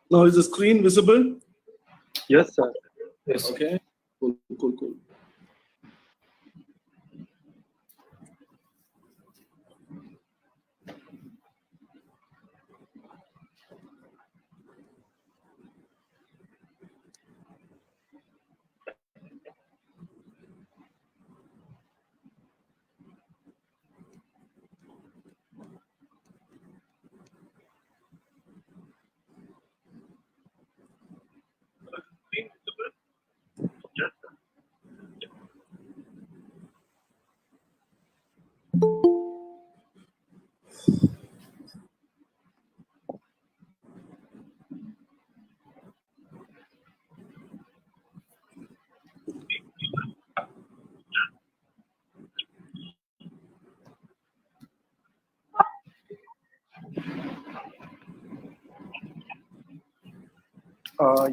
Now is the screen visible? Yes, sir. Yes. Okay. Cool.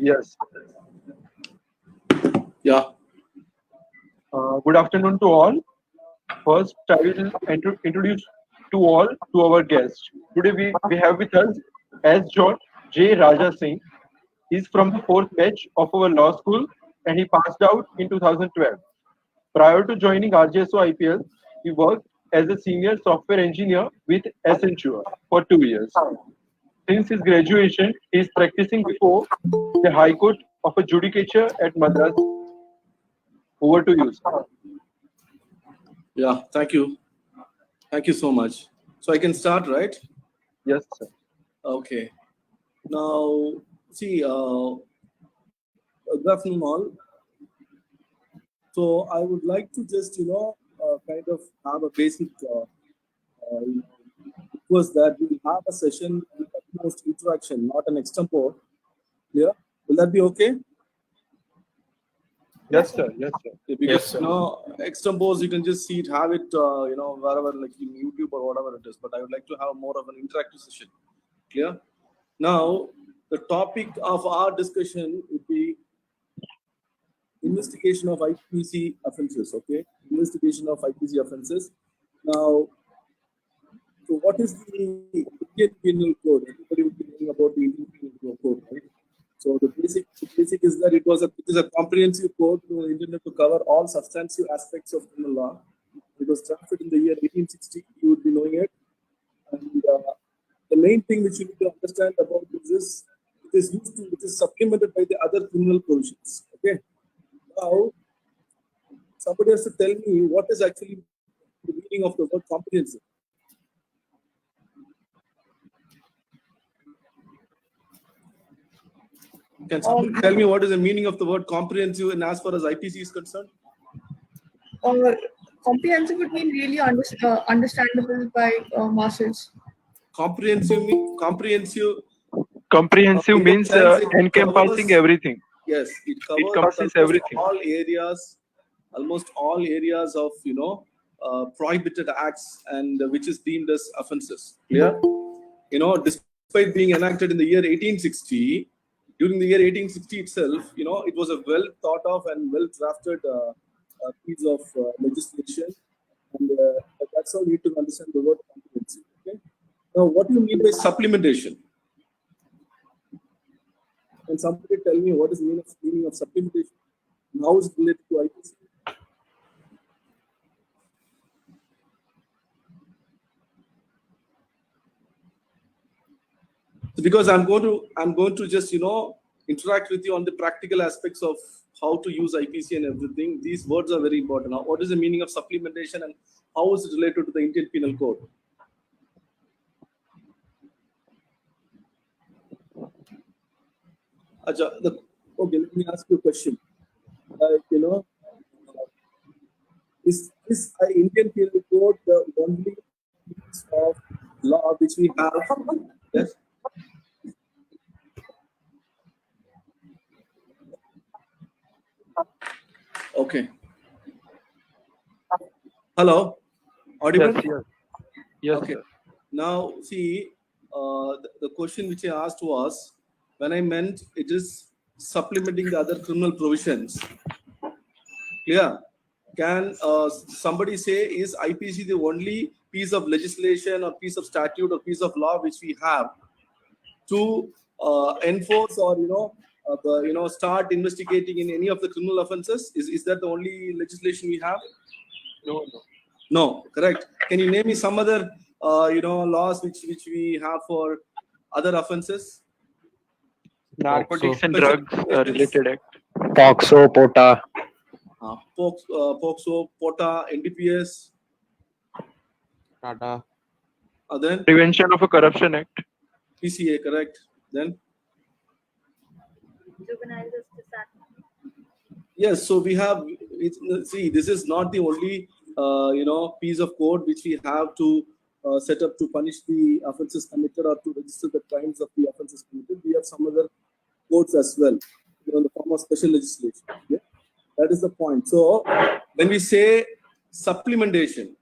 Yes. Yeah. Good afternoon to all. First, I will introduce to all to our guest. Today we have with us S. J. Raja Singh. He's from the fourth batch of our law school and he passed out in 2012. Prior to joining RGSO IPL, he worked as a senior software engineer with Accenture for 2 years. Since his graduation, he is practicing before the High Court of a Judicature at Madras. Over to you, sir. Yeah. Thank you. Thank you so much. So I can start, right? Yes, sir. Okay. Now, see, good afternoon all. So I would like to just, kind of have a basic request that we will have a session with utmost interaction, not an extempore. Yeah. Will that be okay? Yes, sir. Yes, sir. Yeah, because Yes, sir. extempores you can just see it, have it, wherever, like in YouTube or whatever it is. But I would like to have more of an interactive session. Clear? Now, the topic of our discussion would be investigation of IPC offences. Okay, investigation of IPC offences. Now, so what is the Indian Penal Code? Everybody would be knowing about the Indian Penal Code, right? So the basic is that it is a comprehensive code intended to cover all substantive aspects of criminal law. It was drafted in the year 1860. You would be knowing it. And the main thing which you need to understand about this is it is supplemented by the other criminal provisions. Okay. Now, somebody has to tell me what is actually the meaning of the word comprehensive. Can somebody tell me what is the meaning of the word comprehensive and as far as IPC is concerned? Or comprehensive would mean really understandable by masses. Comprehensive Comprehensive in the means sense it encompassing covers- everything. Yes, it covers covers everything. almost all areas of prohibited acts and which is deemed as offences. Clear? Despite being enacted in the year 1860, during the year 1860 itself, it was a well thought of and well drafted piece of legislation, and that's how you need to understand the word comprehensive. Okay. Now, what do you mean by supplementation? Can somebody tell me what is the meaning of supplementation? And how is it related to IPC? So because I'm going to just interact with you on the practical aspects of how to use IPC and everything. These words are very important. Now, what is the meaning of supplementation and how is it related to the Indian Penal Code? Okay, let me ask you a question. Is this Indian Penal Code the only piece of law which we have? Yes. Okay. Hello. Audible? Yes. Yes, Okay. sir. Now, see, the question which I asked was, when I meant it is supplementing the other criminal provisions. Clear? Can somebody say, is IPC the only piece of legislation or piece of statute or piece of law which we have to enforce or start investigating in any of the criminal offences? Is that the only legislation we have? No. No, correct. Can you name me some other laws which we have for other offences? Narcotics and Special drugs related act. POXO, POTA. POXO, POTA, NDPS. Tata. Then Prevention of a Corruption Act. PCA, correct. Then Juvenile Justice Act. yes, so we have. See, this is not the only piece of code which we have to set up to punish the offences committed or to register the crimes of the offences committed. We have some other codes as well, in the form of special legislation. Yeah? That is the point. So when we say supplementation,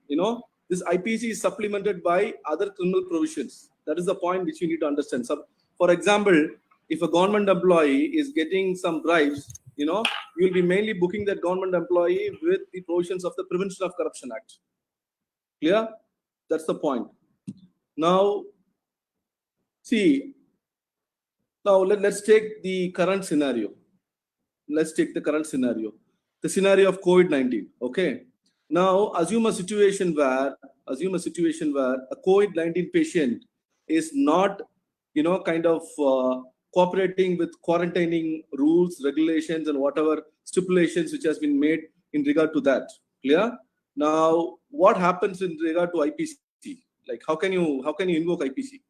this IPC is supplemented by other criminal provisions. That is the point which you need to understand. So, for example, if a government employee is getting some bribes, you'll be mainly booking that government employee with the provisions of the Prevention of Corruption Act. Clear? That's the point. Now, see, let's take the current scenario. Let's take the current scenario. The scenario of COVID-19. Okay. Now, assume a situation where a COVID-19 patient is not, cooperating with quarantining rules, regulations, and whatever stipulations which has been made in regard to that. Clear? Now, what happens in regard to IPC? Like, how can you invoke IPC?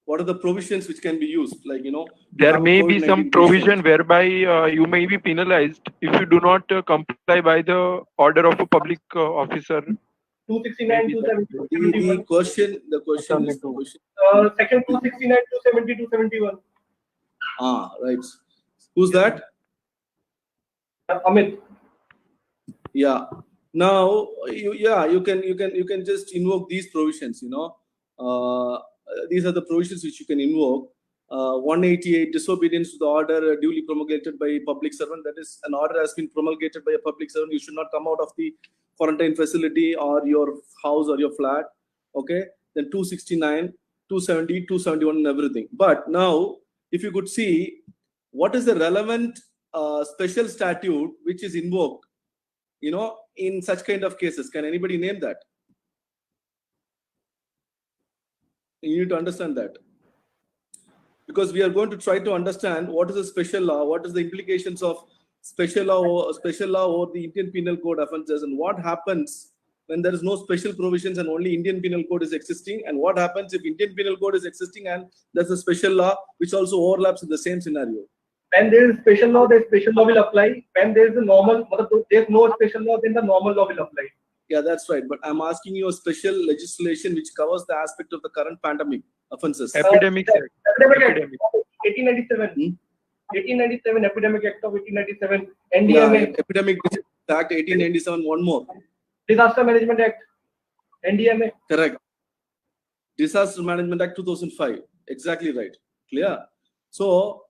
What are the provisions which can be used? Like, There may be some provision whereby you may be penalized if you do not comply by the order of a public officer. 269, 270, The question is Section 269, 270, 271. Right. Who's that? Amit. Yeah. Now, you can just invoke these provisions. These are the provisions which you can invoke. 188, disobedience to the order duly promulgated by a public servant. That is, an order has been promulgated by a public servant. You should not come out of the quarantine facility or your house or your flat. Okay. Then 269, 270, 271 and everything. But now, if you could see, what is the relevant special statute which is invoked, in such kind of cases? Can anybody name that? You need to understand that. Because we are going to try to understand what is a special law, what is the implications of special law or the Indian Penal Code offences, and what happens when there is no special provisions and only Indian Penal Code is existing, and what happens if Indian Penal Code is existing and there's a special law which also overlaps in the same scenario. When there is special law, the special law will apply. When there is a normal, there's no special law, then the normal law will apply. Yeah, that's right. But I'm asking you a special legislation which covers the aspect of the current pandemic offences. Epidemic Act. Epidemic Act. 1897. 1897 Epidemic Act of 1897. NDMA. Yeah, Epidemic Act 1897. One more. Disaster Management Act. NDMA. Correct. Disaster Management Act 2005. Exactly right. Clear. So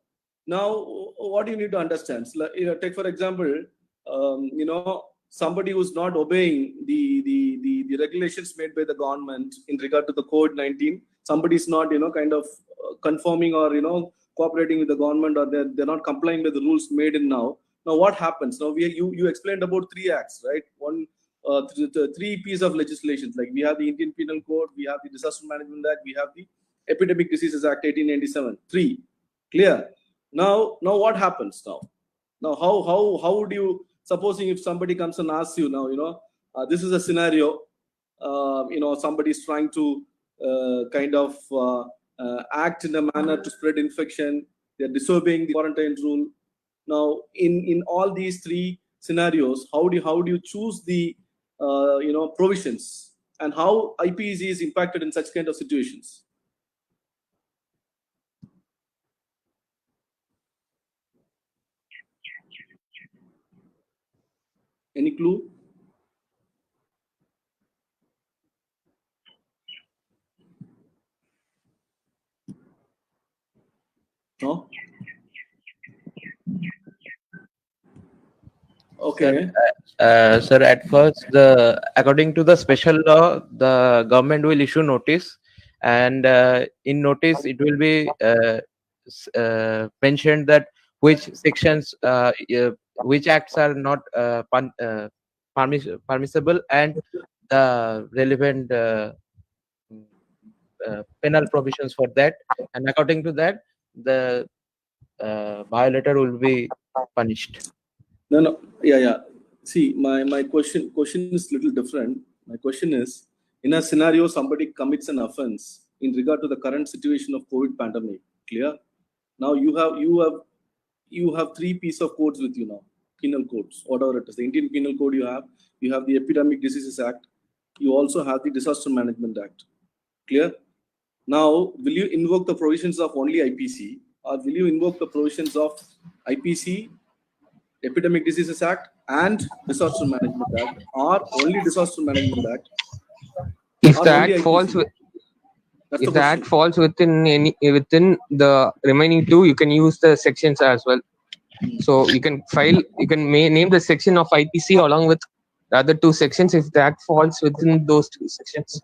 now, what do you need to understand? So, take for example, somebody who's not obeying the regulations made by the government in regard to the COVID-19. Somebody is not, conforming or cooperating with the government, or they're not complying with the rules made in now. Now, what happens? Now, you explained about 3 acts, right? Three pieces of legislation. Like, we have the Indian Penal Code, we have the Disaster Management Act, we have the Epidemic Diseases Act 1897. 3. Clear. Now what happens now? Now, how would you, supposing if somebody comes and asks you now, this is a scenario, somebody is trying to act in a manner to spread infection, they're disobeying the quarantine rule. Now, in all these 3 scenarios, how do you choose the provisions, and how IPC is impacted in such kind of situations? Any clue? No? Okay. Sir, at first, according to the special law, the government will issue notice, and in notice it will be mentioned that which sections, which acts are not permissible, and the relevant penal provisions for that, and according to that, the violator will be punished. No. Yeah. See, my question is little different. My question is, in a scenario somebody commits an offense in regard to the current situation of COVID pandemic. Clear? Now you have three pieces of codes with you now, penal codes, whatever it is. The Indian Penal Code you have the Epidemic Diseases Act, you also have the Disaster Management Act. Clear? Now, will you invoke the provisions of only IPC, or will you invoke the provisions of IPC, Epidemic Diseases Act, and Disaster Management Act, or only Disaster Management Act? If or the only act IPC? falls with, That's if the the question. act falls within the remaining two, you can use the sections as well. So you can name the section of IPC along with the other two sections if the act falls within those two sections.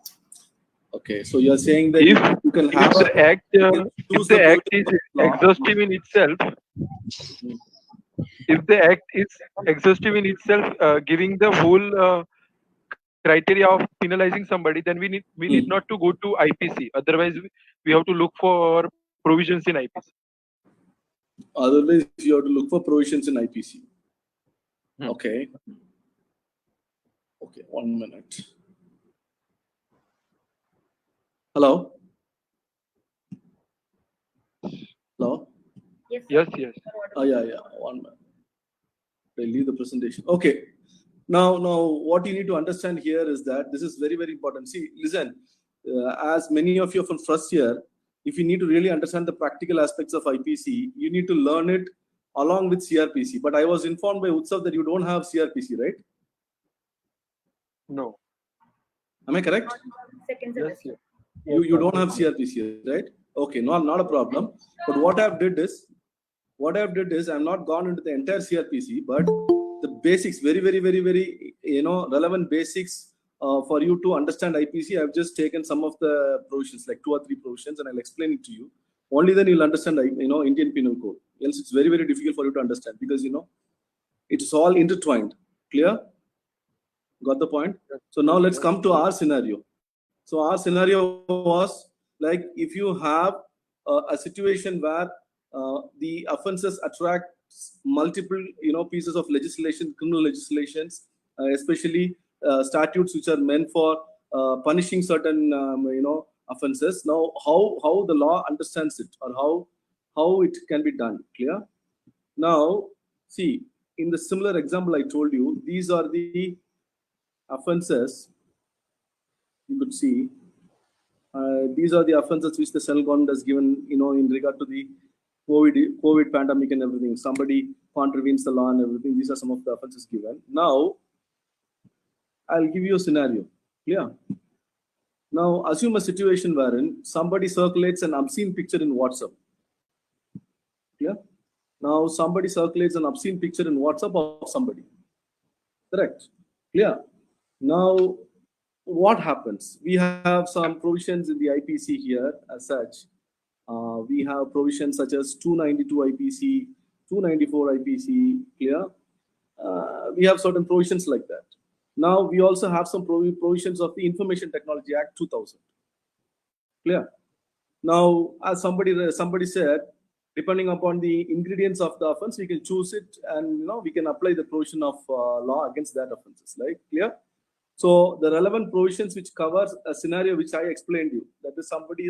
Okay, so you're saying that If you can if have the act choose if the the act is provisions of law. exhaustive in itself, if the act is exhaustive in itself, giving the whole criteria of penalizing somebody, then we need not to go to IPC. Otherwise, we have to look for provisions in IPC. Otherwise, you have to look for provisions in IPC. Okay. Okay, 1 minute. Hello? Hello? Yes. Oh, yeah. 1 minute. They leave the presentation. Okay. Now, what you need to understand here is that this is very, very important. See, listen, as many of you are from first year, if you need to really understand the practical aspects of IPC, you need to learn it along with CRPC. But I was informed by Utsav that you don't have CRPC, right? No. Am I correct? Yes. You don't have CRPC, right? Okay, not a problem. But what I've did is I'm not gone into the entire CRPC, but the basics, very, very, very, very, relevant basics for you to understand IPC. I've just taken some of the provisions, like 2 or 3 provisions, and I'll explain it to you. Only then you'll understand, Indian Penal Code. Else it's very, very difficult for you to understand because, it's all intertwined. Clear? Got the point? So now let's come to our scenario. So our scenario was like, if you have a situation where the offenses attract multiple, pieces of legislation, criminal legislations, especially statutes which are meant for punishing certain, offenses. Now, how the law understands it, or how it can be done. Clear? Now, see, in the similar example I told you, these are the offenses. You could see these are the offenses which the central government has given, in regard to the COVID pandemic and everything. Somebody contravenes the law and everything. These are some of the offenses given. Now, I'll give you a scenario. Clear? Now, assume a situation wherein somebody circulates an obscene picture in WhatsApp. Clear? Now, somebody circulates an obscene picture in WhatsApp of somebody. Correct? Clear? Now, what happens? We have some provisions in the IPC here as such. We have provisions such as 292 IPC, 294 IPC. Clear? We have certain provisions like that. Now, we also have some provisions of the Information Technology Act 2000. Clear? Now, as somebody said, depending upon the ingredients of the offense, we can choose it, and we can apply the provision of law against that offenses. Right? Clear? So the relevant provisions which covers a scenario which I explained you, that is somebody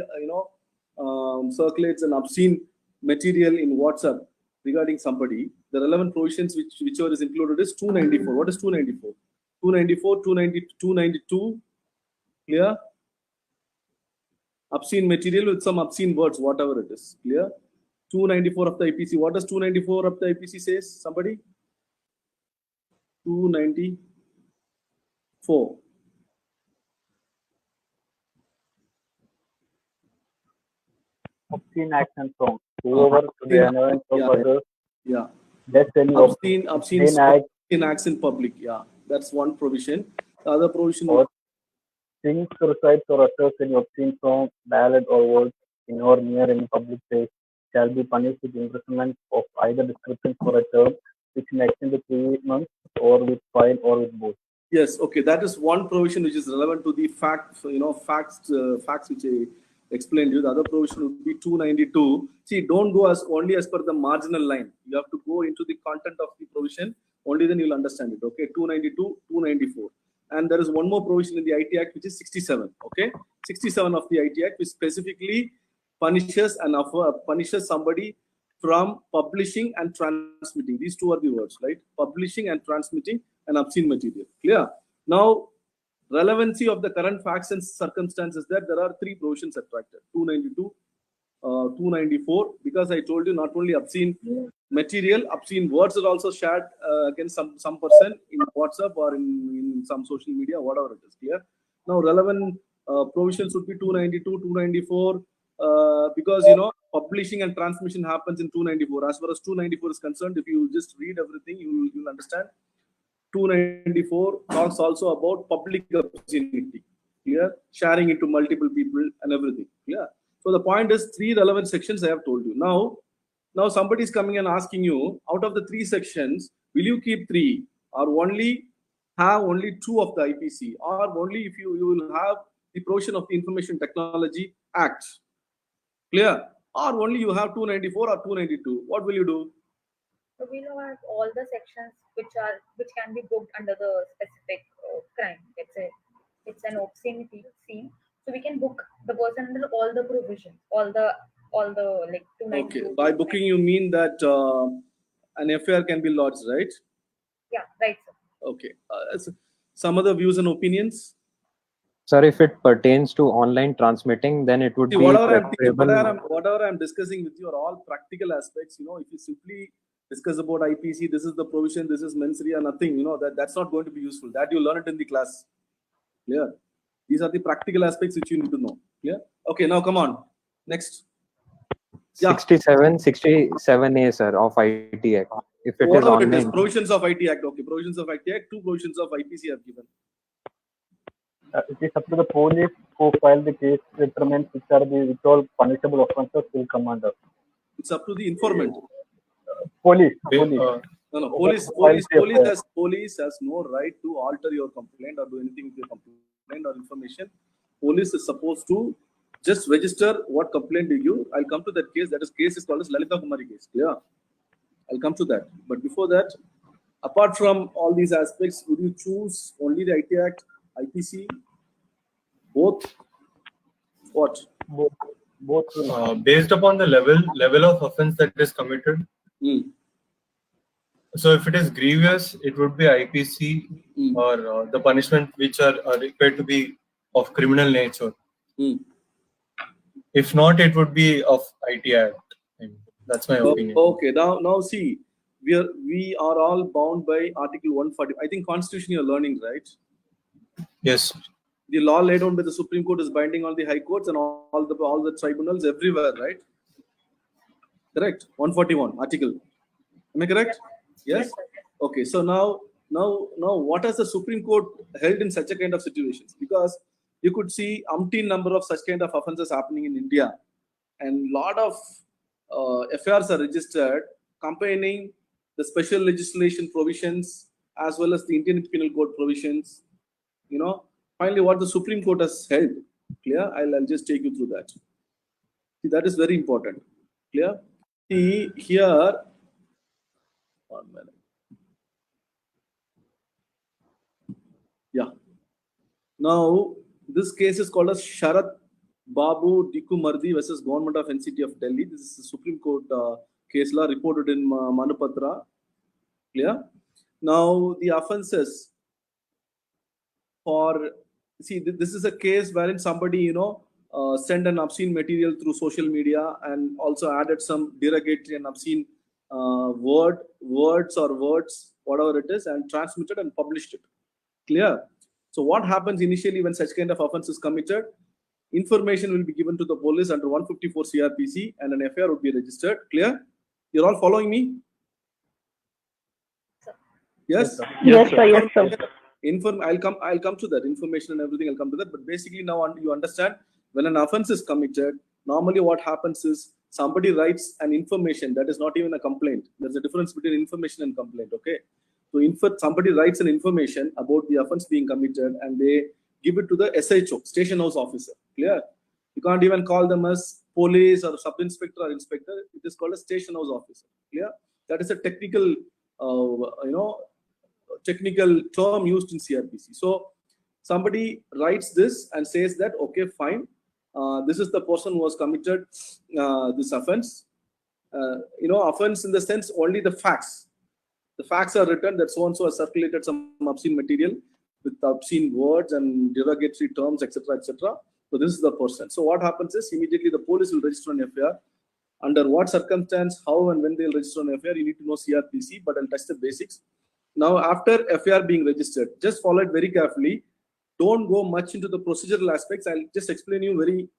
circulates an obscene material in WhatsApp regarding somebody. The relevant provisions whichever is included is 294. What is 294? 294, 292. Clear? Obscene material with some obscene words, whatever it is. Clear? 294 of the IPC. What does 294 of the IPC says? Somebody? 294. Obscene acts and songs. Whoever to the annoyance of others. Yeah. That's Obscene act acts in public. Yeah. That's one provision. The other provision. or things, recites, or utters any obscene song, ballad, or words in or near any public place shall be punished with imprisonment of either description for a term which may extend to 3 months, or with fine, or with both. Yes, okay, that is one provision which is relevant to the facts which I explained to you. The other provision would be 292. See, don't go only as per the marginal line. You have to go into the content of the provision. Only then you'll understand it. Okay, 292, 294. And there is one more provision in the IT Act which is 67. Okay, 67 of the IT Act which specifically punishes somebody from publishing and transmitting. These two are the words, right? Publishing and transmitting an obscene material. Clear? Now, relevancy of the current facts and circumstances that there are three provisions attracted: 292, 294. Because I told you, not only obscene material, obscene words are also shared against some person in WhatsApp or in some social media, whatever it is. Clear? Now, relevant provisions would be 292, 294. Because publishing and transmission happens in 294. As far as 294 is concerned, if you just read everything, you'll understand. 294 talks also about public obscenity. Clear? Sharing it to multiple people and everything. Clear? So the point is, three relevant sections I have told you. Now somebody is coming and asking you, out of the three sections, will you keep three, or have only two of the IPC, or only if you will have the provision of the Information Technology Act? Clear? Or only you have 294 or 292. What will you do? So we will have all the sections which can be booked under the specific crime. Let's say it's an obscenity scene, so we can book the person under all the provisions, all the like 292. Okay. By booking you mean that an FIR can be lodged, right? Yeah, right, sir. Okay. Some other views and opinions? Sir, if it pertains to online transmitting, then it would See, be whatever I'm discussing with you are all practical aspects. If you simply discuss about IPC, this is the provision, this is mens rea, nothing. That's not going to be useful. That you learn it in the class. Clear? These are the practical aspects which you need to know. Clear? Okay, now come on. Next. Yeah. 67A, sir, of IT Act. If it is Whatever it is, online, provisions of IT Act. Okay, provisions of IT Act. Two provisions of IPC have given. It is up to the police who file the case to determine which all punishable offences will come under. It's up to the informant. Police. No. Police has no right to alter your complaint or do anything with your complaint or information. Police is supposed to just register what complaint you give. I'll come to that case. That case is called as Lalita Kumari case. Yeah, I'll come to that. But before that, apart from all these aspects, would you choose only the IT Act, IPC, both? What? Both. Based upon the level of offense that is committed. So if it is grievous, it would be IPC or the punishment which are required to be of criminal nature. If not, it would be of IT Act. That's my opinion. Okay, now see, we are all bound by Article 140. I think Constitution you're learning, right? Yes. The law laid down by the Supreme Court is binding on the high courts and all the tribunals everywhere, right? Correct. 141 article. Am I correct? Yes. Okay. So now, what has the Supreme Court held in such a kind of situations? Because you could see umpteen number of such kind of offences happening in India, and lot of FIRs are registered, combining the special legislation provisions as well as the Indian Penal Code provisions. Finally, what the Supreme Court has held. Clear? I'll just take you through that. See, that is very important. Clear? See here. 1 minute. Yeah. Now, this case is called as Sharat Babu Diku Mardi versus Government of NCT of Delhi. This is the Supreme Court case law reported in Manupatra. Clear? Now, the offences this is a case wherein somebody, sent an obscene material through social media and also added some derogatory and obscene words, whatever it is, and transmitted and published it. Clear? So what happens initially when such kind of offense is committed? Information will be given to the police under 154 CRPC and an FIR would be registered. Clear? You're all following me? Yes? Yes, sir. Yes, sir. I'll come to that information and everything. I'll come to that. But basically now you understand when an offense is committed, normally what happens is somebody writes an information that is not even a complaint. There's a difference between information and complaint. Okay. So somebody writes an information about the offense being committed and they give it to the SHO, station house officer. Clear? You can't even call them as police or sub-inspector or inspector. It is called a station house officer. Clear? That is a technical, technical term used in CRPC. So somebody writes this and says that, okay, fine, this is the person who has committed this offense. Offense in the sense only the facts. The facts are written that so-and-so has circulated some obscene material with obscene words and derogatory terms, etc., etc. So this is the person. So what happens is immediately the police will register an FIR. Under what circumstance, how and when they'll register an FIR, you need to know CRPC, but I'll touch the basics. Now, after FIR being registered, just follow it very carefully. Don't go much into the procedural aspects. I'll just explain you very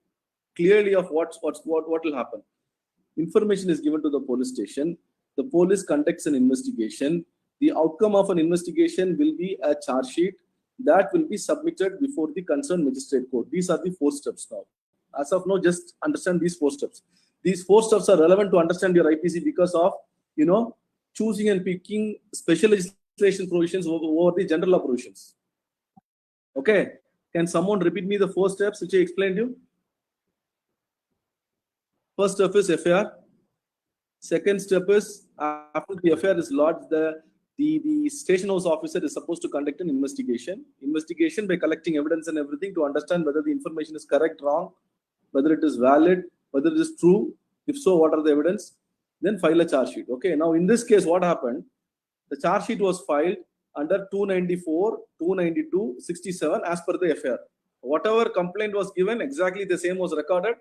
clearly of what will happen. Information is given to the police station. The police conducts an investigation. The outcome of an investigation will be a charge sheet that will be submitted before the concerned magistrate court. These are the 4 steps now. As of now, just understand these 4 steps. These 4 steps are relevant to understand your IPC because of, choosing and picking special legislation provisions over the general law provisions. Okay. Can someone repeat me the 4 steps which I explained to you? First step is FIR. Second step is after the FIR is lodged, the station house officer is supposed to conduct an investigation. Investigation by collecting evidence and everything to understand whether the information is correct, wrong, whether it is valid, whether it is true. If so, what are the evidence? Then file a charge sheet. Okay. Now, in this case, what happened? The charge sheet was filed under 294, 292, 67 as per the FIR. Whatever complaint was given, exactly the same was recorded,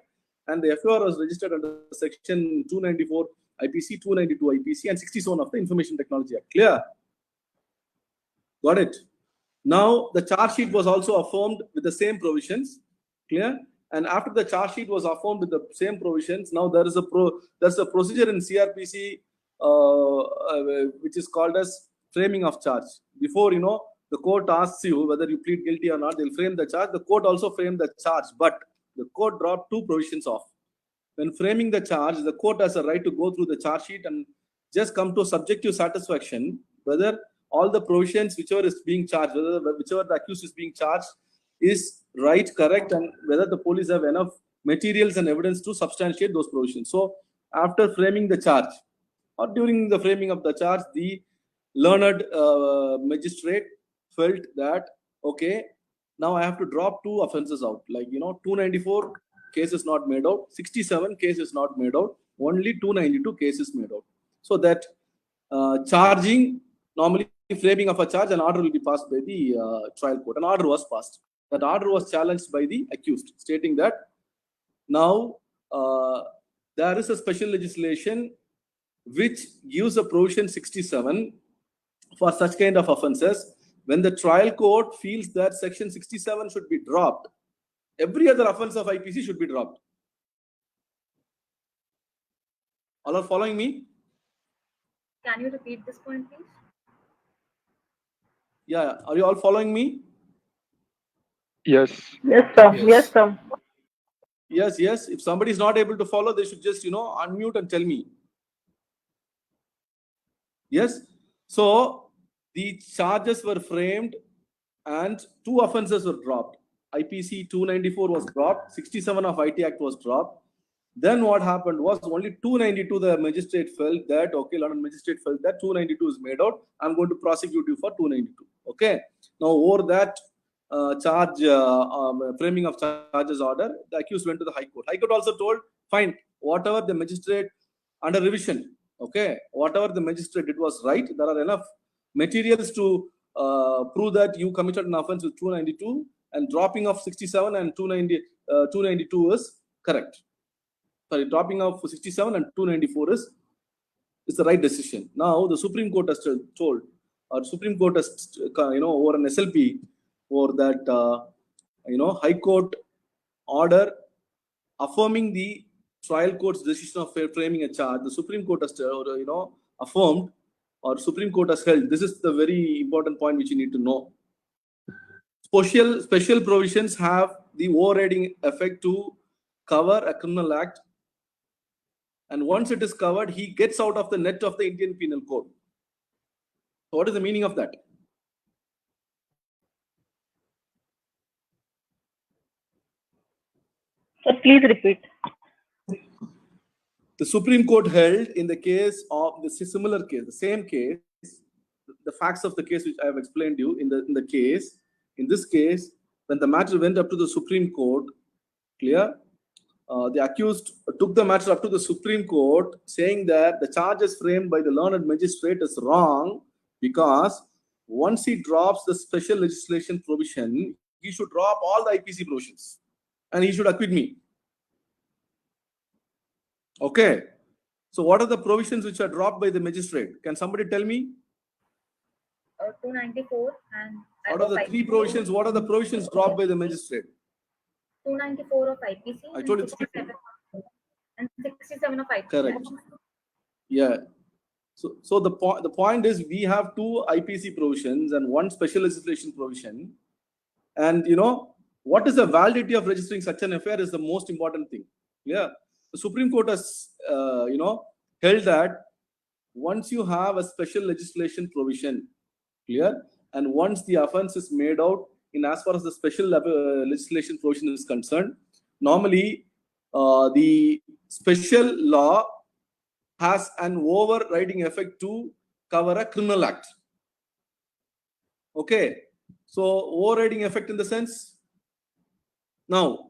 and the FIR was registered under section 294 IPC, 292 IPC, and 67 of the Information Technology Act. Clear? Got it? Now, the charge sheet was also affirmed with the same provisions. Clear? And after the charge sheet was affirmed with the same provisions, now there's a procedure in CRPC which is called as framing of charge. Before, the court asks you whether you plead guilty or not, they'll frame the charge. The court also framed the charge, but the court dropped 2 provisions off. When framing the charge, the court has a right to go through the charge sheet and just come to subjective satisfaction whether all the provisions whichever is being charged, whichever the accused is being charged is right, correct, and whether the police have enough materials and evidence to substantiate those provisions. So after framing the charge or during the framing of the charge, the learned magistrate felt that, okay, now I have to drop 2 offenses out. Like, 294 case is not made out, 67 case is not made out, only 292 case is made out. So that charging, normally framing of a charge, an order will be passed by the trial court. An order was passed. That order was challenged by the accused, stating that now there is a special legislation which gives a provision 67 for such kind of offenses. When the trial court feels that section 67 should be dropped, every other offense of IPC should be dropped. All are following me? Can you repeat this point, please? Yeah. Are you all following me? Yes. Yes, sir. Yes. Yes, sir. Yes, yes. If somebody is not able to follow, they should just, unmute and tell me. Yes. So the charges were framed and 2 offenses were dropped. IPC 294 was dropped, 67 of IT Act was dropped. Then what happened was only 292, the magistrate felt that, okay, London magistrate felt that 292 is made out. I'm going to prosecute you for 292. Okay. Now, over that framing of charges order, the accused went to the High Court. High Court also told, fine, whatever the magistrate under revision, okay, whatever the magistrate did was right. There are enough materials to prove that you committed an offense with 292, and dropping of 67 and 292 is correct. Sorry, dropping of 67 and 294 is the right decision. Now, the Supreme Court has told, or Supreme Court has, over an SLP, or that, High Court order affirming the trial court's decision of framing a charge. The Supreme Court has, affirmed, or Supreme Court has held. This is the very important point which you need to know. special provisions have the overriding effect to cover a criminal act, and once it is covered, he gets out of the net of the Indian Penal Code. So what is the meaning of that? So please repeat. The Supreme Court held in the case of the similar case, the same case, the facts of the case which I have explained to you in this case, when the matter went up to the Supreme Court, clear, the accused took the matter up to the Supreme Court, saying that the charges framed by the learned magistrate is wrong because once he drops the special legislation provision, he should drop all the IPC provisions and he should acquit me. Okay. So what are the provisions which are dropped by the magistrate? Can somebody tell me? 294 and Out of the three provisions, what are the provisions dropped by the magistrate? 294 of IPC I told you and 67 and 67 of IPC. Correct. Yeah. So the point is we have two IPC provisions and one special legislation provision. And what is the validity of registering such an affair is the most important thing. Yeah. The Supreme Court has held that once you have a special legislation provision, clear, and once the offense is made out in as far as the special legislation provision is concerned, normally the special law has an overriding effect to cover a criminal act. Okay, so overriding effect in the sense, now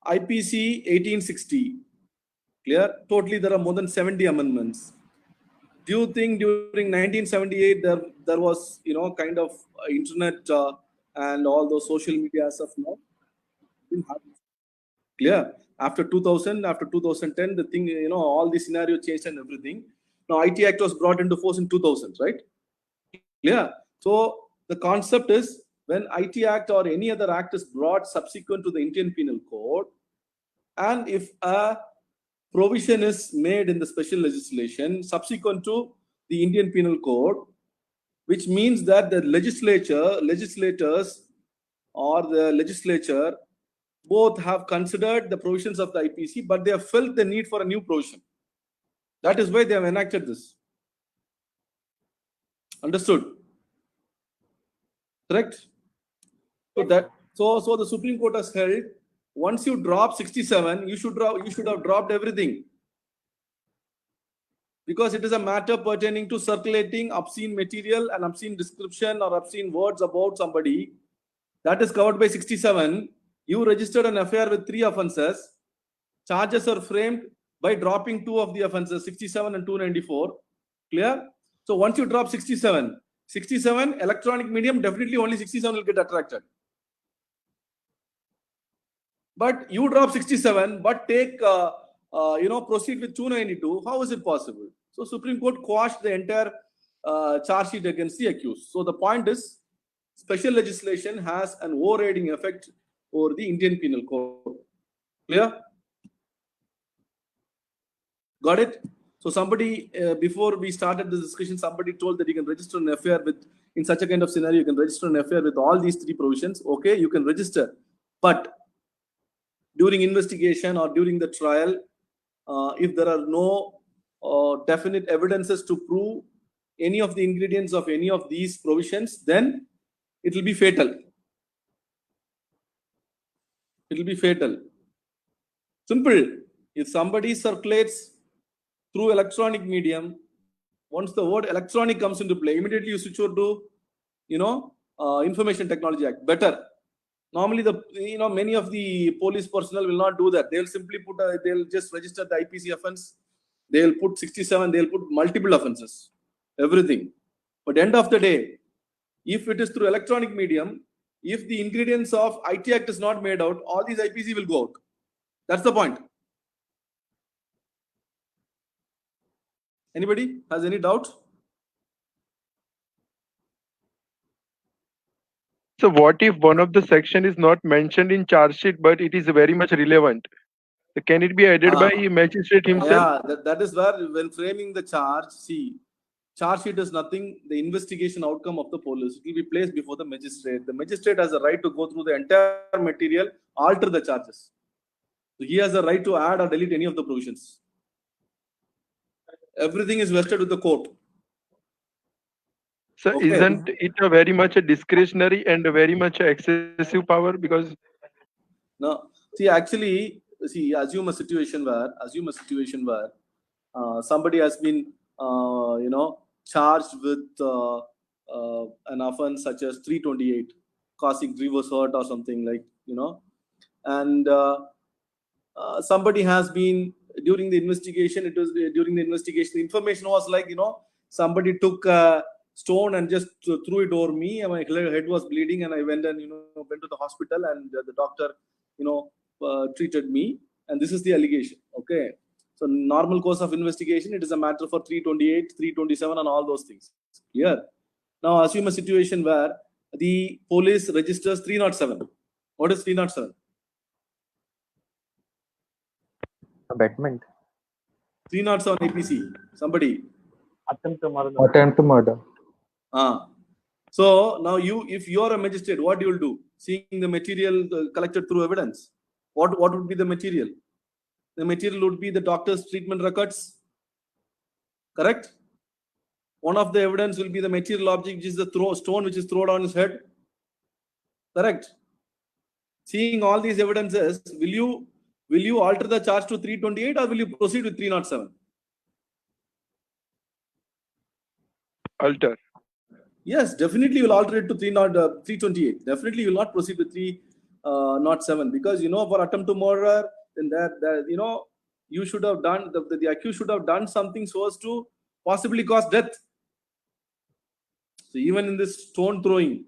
IPC 1860, clear, totally there are more than 70 amendments. Do you think during 1978 there was kind of internet and all those social media as of now? Clear. After 2000, after 2010, the thing all the scenario changed and everything. Now IT Act was brought into force in 2000, right? Clear. So the concept is when IT Act or any other act is brought subsequent to the Indian Penal Code, and if a provision is made in the special legislation subsequent to the Indian Penal Code, which means that the legislators or the legislature both have considered the provisions of the IPC, but they have felt the need for a new provision. That is why they have enacted this. Understood? Correct? So the Supreme Court has held, once you drop 67, you should have dropped everything, because it is a matter pertaining to circulating obscene material and obscene description or obscene words about somebody. That is covered by 67. You registered an affair with 3 offenses. Charges are framed by dropping 2 of the offenses, 67 and 294. Clear? So once you drop 67, electronic medium, definitely only 67 will get attracted. But you drop 67, but take, proceed with 292. How is it possible? So Supreme Court quashed the entire charge sheet against the accused. So the point is, special legislation has an overriding effect over the Indian Penal Code. Clear? Got it? So somebody, before we started this discussion, somebody told that you can register an affair with, in such a kind of scenario, you can register an affair with all these 3 provisions. Okay, you can register. But during investigation or during the trial, if there are no definite evidences to prove any of the ingredients of any of these provisions, then it will be fatal. It will be fatal. Simple. If somebody circulates through electronic medium, once the word electronic comes into play, immediately you switch over to, Information Technology Act. Better. Normally, many of the police personnel will not do that. They'll simply they'll just register the IPC offense. They'll put 67. They'll put multiple offenses. Everything. But end of the day, if it is through electronic medium, if the ingredients of IT Act is not made out, all these IPC will go out. That's the point. Anybody has any doubt? So what if one of the section is not mentioned in charge sheet, but it is very much relevant? So can it be added by magistrate himself? Yeah, that is where when framing the charge, see, Charge sheet is nothing, the investigation outcome of the police. It will be placed before the magistrate. The magistrate has a right to go through the entire material, alter the charges. So he has a right to add or delete any of the provisions. Everything is vested with the court. So Okay. isn't it a very much a discretionary and a very much a excessive power? Because No, see, actually, assume a situation where somebody has been, charged with an offense such as 328, causing grievous hurt or something like, and somebody has been during the investigation. The information was like, somebody took a stone and just threw it over me, and my head was bleeding, and I went and went to the hospital, and the doctor treated me, and this is the allegation. Okay, so normal course of investigation, it is a matter for 328, 327, and all those things. Clear? Now assume a situation where the police registers 307. What is 307? Abetment. 307 APC. Somebody. Attempt to murder. Attempt to murder. So now if you are a magistrate, what you will do? Seeing the material collected through evidence, what would be the material? The material would be the doctor's treatment records. Correct? One of the evidence will be the material object, which is the stone which is thrown on his head. Correct? Seeing all these evidences, will you alter the charge to 328 or will you proceed with 307? alter. Yes, definitely you will alter it to 328. Definitely you will not proceed with 307 because for attempt to murder, then that you should have done the accused should have done something so as to possibly cause death. So even in this stone throwing,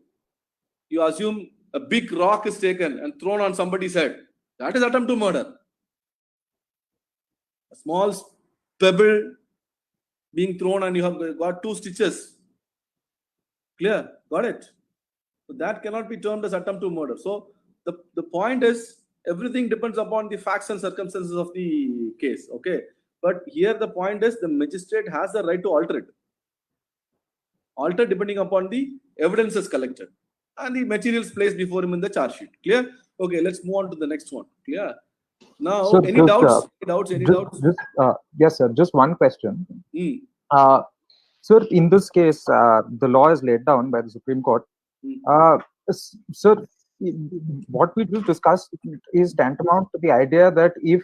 you assume a big rock is taken and thrown on somebody's head. That is attempt to murder. A small pebble being thrown and you have got 2 stitches. Clear? Got it? So that cannot be termed as attempt to murder. So the point is, everything depends upon the facts and circumstances of the case. Okay. But here the point is, the magistrate has the right to alter it. Alter depending upon the evidences collected and the materials placed before him in the charge sheet. Clear? Okay, let's move on to the next one. Clear? Now, So any doubts? Any doubts? Yes, sir. Just one question. Sir, in this case, the law is laid down by the Supreme Court. Sir, what we just discussed is tantamount to the idea that if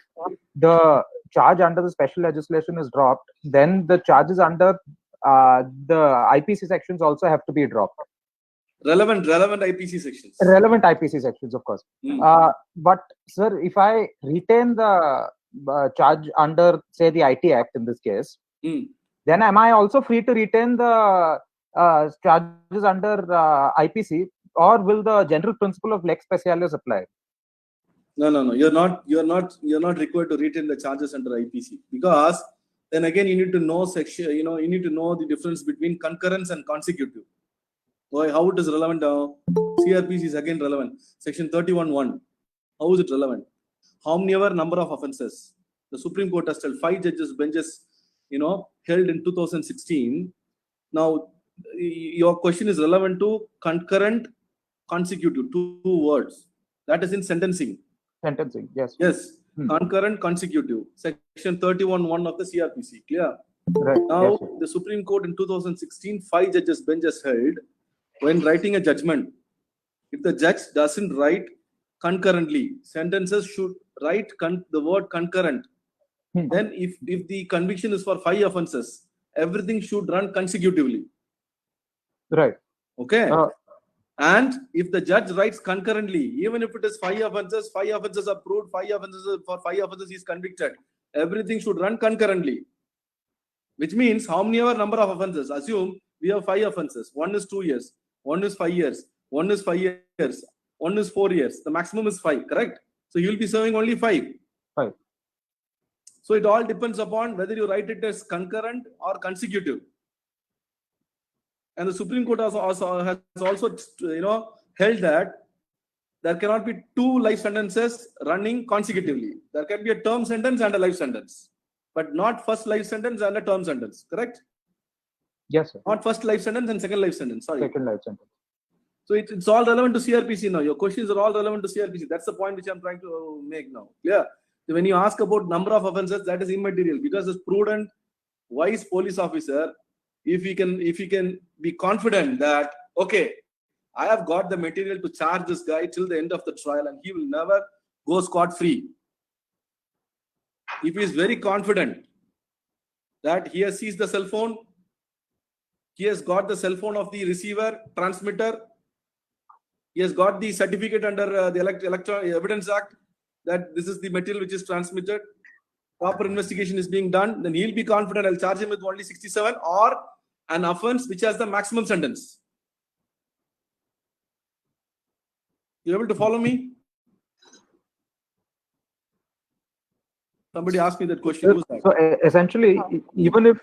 the charge under the special legislation is dropped, then the charges under the IPC sections also have to be dropped. Relevant IPC sections. Relevant IPC sections, of course. But sir, if I retain the charge under, say, the IT Act in this case, then am I also free to retain the charges under IPC, or will the general principle of lex specialis apply? No. You're not required to retain the charges under IPC, because then again you need to know section. You need to know the difference between concurrence and consecutive. How it is relevant now? CRPC is again relevant. Section 31(1). How is it relevant? How many ever number of offences? The Supreme Court has held 5 benches, held in 2016. Now, your question is relevant to concurrent, consecutive, 2 words. That is in sentencing. Sentencing, yes. Yes, concurrent, consecutive. Section 31(1) of the CRPC. Clear? Right. Now, yes, the Supreme Court in 2016, 5 benches held, when writing a judgment, if the judge doesn't write concurrently, sentences should write the word concurrent. Then if the conviction is for 5 offences, everything should run consecutively. Right. Okay. And if the judge writes concurrently, even if it is 5 offences approved, 5 offences is convicted, everything should run concurrently. Which means how many ever number of offences? Assume we have 5 offences. 1 is 2 years, 1 is 5 years, 1 is 5 years, 1 is 4 years. The maximum is 5, correct? So you will be serving only 5. 5. So it all depends upon whether you write it as concurrent or consecutive. And the Supreme Court has also held that there cannot be 2 life sentences running consecutively. There can be a term sentence and a life sentence, but not first life sentence and a term sentence, correct? Yes, sir. Not first life sentence and second life sentence. Sorry. Second life sentence. So it's all relevant to CRPC now. Your questions are all relevant to CRPC. That's the point which I'm trying to make now. Clear? So when you ask about number of offences, that is immaterial because this prudent, wise police officer, if he can be confident that okay, I have got the material to charge this guy till the end of the trial and he will never go scot-free. If he is very confident that he has seized the cell phone, he has got the cell phone of the receiver, transmitter, he has got the certificate under the Electronic Evidence Act that this is the material which is transmitted, proper investigation is being done, then he'll be confident I'll charge him with only 67 or an offense which has the maximum sentence. You able to follow me? Somebody asked me that question. Who's that? So essentially, even if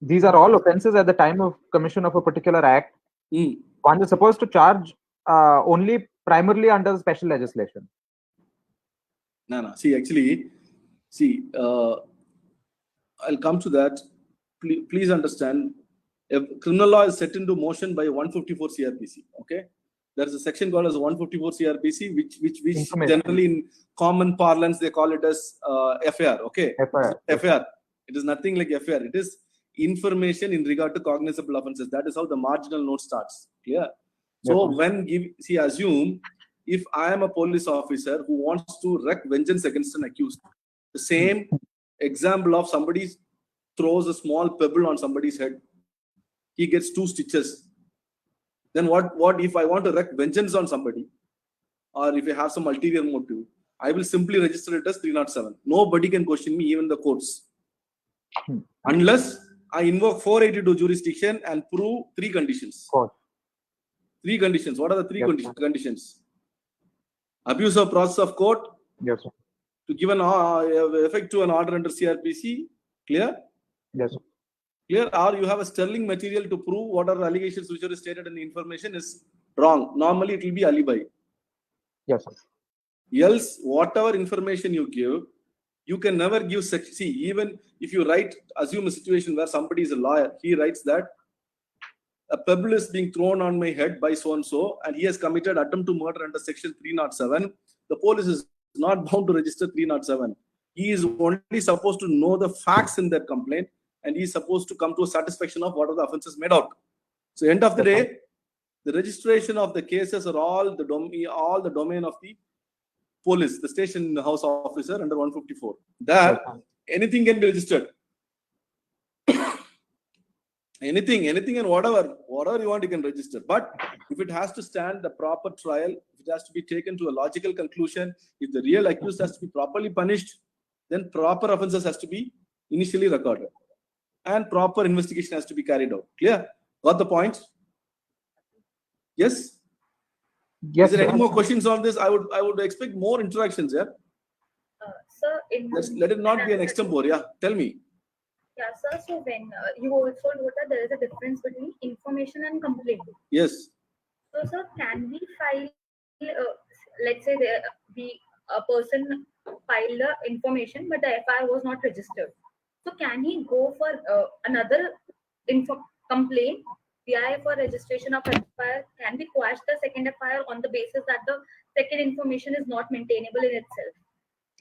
these are all offences at the time of commission of a particular act, one is supposed to charge only primarily under special legislation. No. See, actually, I'll come to that. Please understand, if criminal law is set into motion by 154 CRPC. Okay, there is a section called as 154 CRPC, which generally in common parlance they call it as FIR. Okay, FIR. It is nothing like FIR. It is information in regard to cognizable offences. That is how the marginal note starts. Clear? So assume if I am a police officer who wants to wreak vengeance against an accused, the same example of somebody throws a small pebble on somebody's head, he gets 2 stitches. Then what if I want to wreak vengeance on somebody, or if I have some ulterior motive, I will simply register it as 307. Nobody can question me, even the courts, unless I invoke 482 jurisdiction and prove 3 conditions. 3 conditions. What are the 3 conditions? Abuse of process of court. Yes, sir. To give an effect to an order under CRPC. Clear? Yes, sir. Clear? Or you have a sterling material to prove what are the allegations which are stated in the information is wrong. Normally it will be alibi. Yes, sir. Else, whatever information you give, you can never give. See, even if you assume a situation where somebody is a lawyer, he writes that a pebble is being thrown on my head by so and so, and he has committed attempt to murder under section 307. The police is not bound to register 307. He is only supposed to know the facts in that complaint, and he is supposed to come to a satisfaction of what are the offences made out. So, end of the day, the registration of the cases are all the domain of the police, the station house officer under 154. There, anything can be registered. anything and whatever you want, you can register. But if it has to stand the proper trial, if it has to be taken to a logical conclusion, if the real accused has to be properly punished, then proper offences has to be initially recorded and proper investigation has to be carried out. Clear? Got the point? Yes? Yes. Is there any more questions on this? I would expect more interactions. Yeah. Sir, let it not be an extempore. Yeah. Tell me. Yeah, sir. So when you also note that there is a difference between information and complaint. Yes. So, sir, can we file? Let's say a person filed the information, but the FIR was not registered. So, can he go for another complaint? PI for registration of FIR, can we quash the second FIR on the basis that the second information is not maintainable in itself?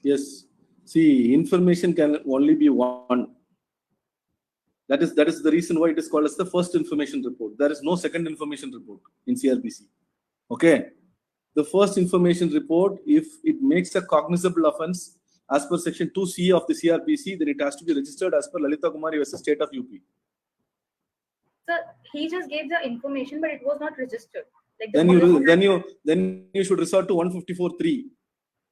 Yes. See, information can only be one. That is the reason why it is called as the first information report. There is no second information report in CRPC. Okay. The first information report, if it makes a cognizable offence as per section 2C of the CRPC, then it has to be registered as per Lalita Kumari versus State of UP. Sir, he just gave the information, but it was not registered. Like then you should resort to 154.3.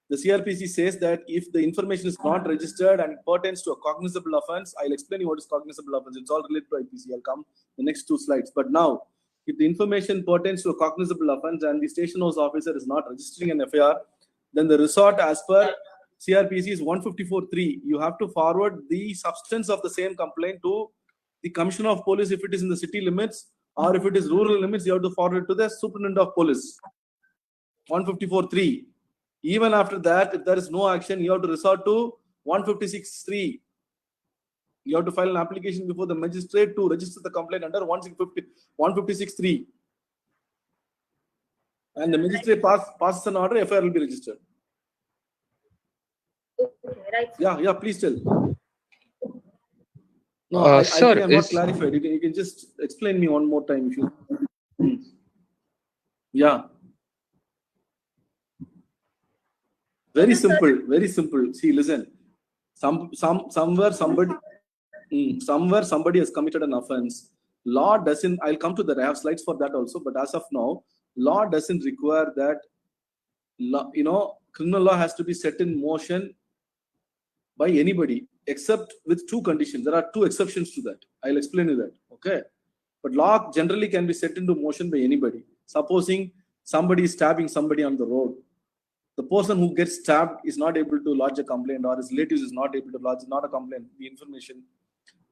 The CRPC says that if the information is not registered and it pertains to a cognizable offence, I'll explain you what is cognizable offence. It's all related to IPC. I'll come the next 2 slides. But now, if the information pertains to a cognizable offence and the station house officer is not registering an FIR, then the resort as per CRPC is 154.3. You have to forward the substance of the same complaint to the Commissioner of Police if it is in the city limits, or if it is rural limits, you have to forward it to the Superintendent of Police. 154.3. Even after that, if there is no action, you have to resort to 156.3. You have to file an application before the magistrate to register the complaint under 156(3). And the magistrate passes an order, FIR will be registered. Okay, right. Yeah, please tell. No, I sir, think I'm not clarified. You can just explain me one more time if you. Yeah. Very simple, very simple. See, listen. Somewhere somebody has committed an offense. Law doesn't. I'll come to that. I have slides for that also. But as of now, law doesn't require that. Criminal law has to be set in motion by anybody, except with two conditions. There are two exceptions to that. I'll explain you that. Okay. But law generally can be set into motion by anybody. Supposing somebody is stabbing somebody on the road. The person who gets stabbed is not able to lodge a complaint, or his relatives is not able to lodge not a complaint, the information.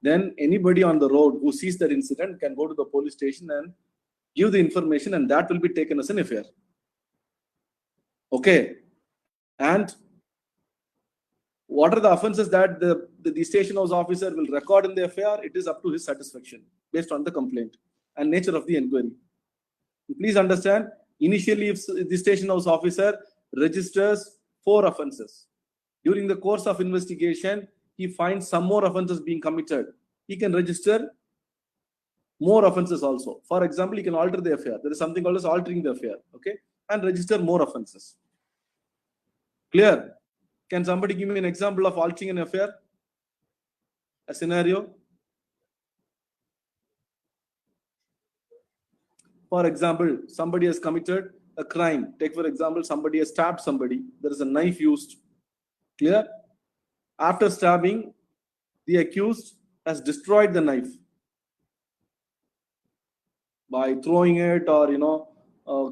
Then anybody on the road who sees that incident can go to the police station and give the information, and that will be taken as an FIR. Okay. And what are the offenses that the station house officer will record in the FIR? It is up to his satisfaction based on the complaint and nature of the inquiry. Please understand, initially if the station house officer registers 4 offenses, during the course of investigation, he finds some more offenses being committed. He can register more offenses also. For example, he can alter the FIR. There is something called as altering the FIR, okay, and register more offenses. Clear? Can somebody give me an example of altering an FIR? A scenario? For example, somebody has committed a crime. Take for example, somebody has stabbed somebody. There is a knife used. Clear? After stabbing, the accused has destroyed the knife by throwing it or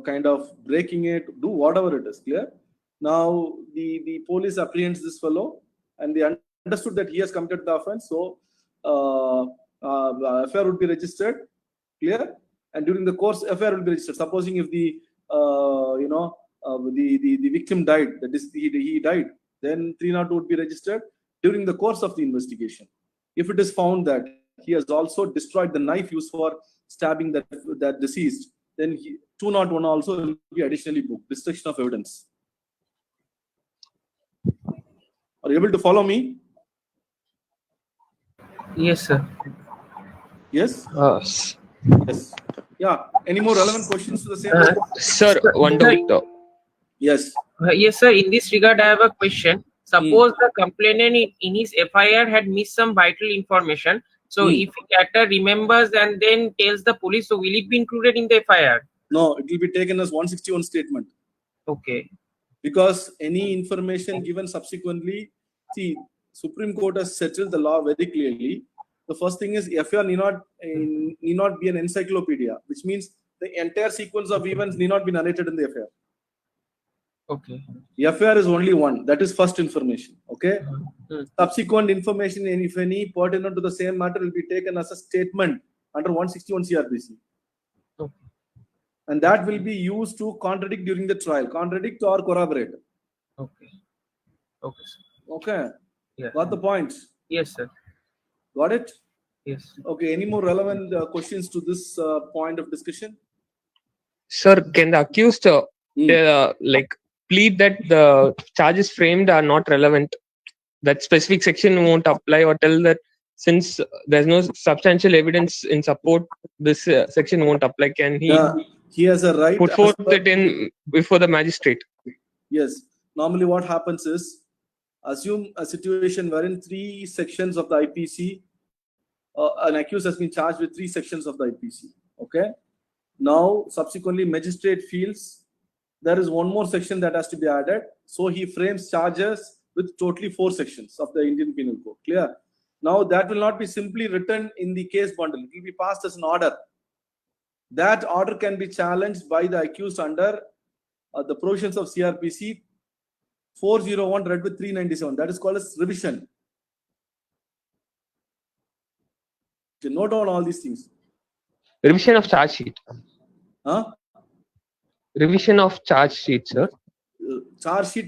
kind of breaking it, do whatever it is. Clear? Now the police apprehends this fellow and they understood that he has committed the offense. So FIR would be registered. Clear? And during the course, FIR will be registered. Supposing if the victim died, that is, he died, then 302 would be registered during the course of the investigation. If it is found that he has also destroyed the knife used for stabbing that deceased, then 201 also will be additionally booked. Destruction of evidence. Are you able to follow me? Yes, sir. Yes? Yes. Yeah. Any more relevant questions to the same? Sir, one doubt. Yes. Yes, sir. In this regard, I have a question. Suppose the complainant in his FIR had missed some vital information. So if the actor remembers and then tells the police, so will it be included in the FIR? No, it will be taken as 161 statement. Okay. Because any information given subsequently, see, Supreme Court has settled the law very clearly. The first thing is FIR need not be an encyclopedia, which means the entire sequence of events need not be narrated in the FIR. Okay. FIR is only one. That is first information. Okay. Subsequent information, if any, pertinent to the same matter, will be taken as a statement under 161 CRPC. Okay. And that will be used to contradict during the trial, contradict or corroborate. Okay. Okay, sir. Okay. Yeah. Got the point? Yes, sir. Got it? Yes. Okay. Any more relevant questions to this point of discussion? Sir, can the accused plead that the charges framed are not relevant? That specific section won't apply, or tell that since there's no substantial evidence in support, this section won't apply? Can he? He has a right. Put forth it in before the magistrate. Yes. Normally, what happens is, assume a situation wherein 3 sections of the IPC, an accused has been charged with 3 sections of the IPC. Okay. Now, subsequently, magistrate feels there is one more section that has to be added. So he frames charges with totally 4 sections of the Indian Penal Code. Clear? Now, that will not be simply written in the case bundle. It will be passed as an order. That order can be challenged by the accused under the provisions of CRPC 401 read with 397. That is called as revision. You note down all these things. Revision of charge sheet. Huh? Revision of charge sheet, sir. Charge sheet.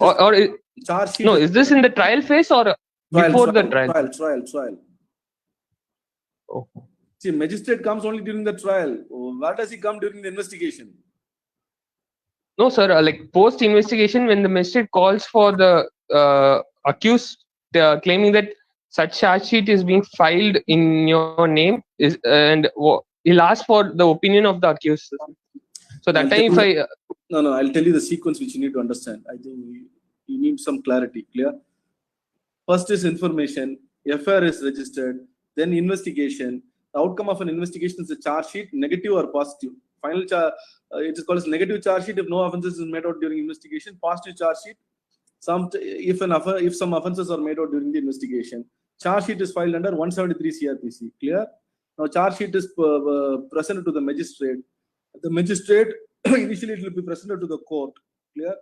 Charge sheet. No, is this in the trial phase or before the trial? Trial. Oh. See, magistrate comes only during the trial. Where does he come during the investigation? No, sir. Like post investigation, when the magistrate calls for the accused, claiming that such charge sheet is being filed in your name, he'll ask for the opinion of the accused. So that time, if No, I'll tell you the sequence which you need to understand. I think you need some clarity. Clear? First is information, FIR is registered, then investigation. The outcome of an investigation is a charge sheet, negative or positive. Final it is called as negative charge sheet if no offenses is made out during investigation. Positive charge sheet, if some offenses are made out during the investigation. Charge sheet is filed under 173 CRPC. Clear? Now charge sheet is presented to the magistrate. The magistrate initially it will be presented to the court. Clear?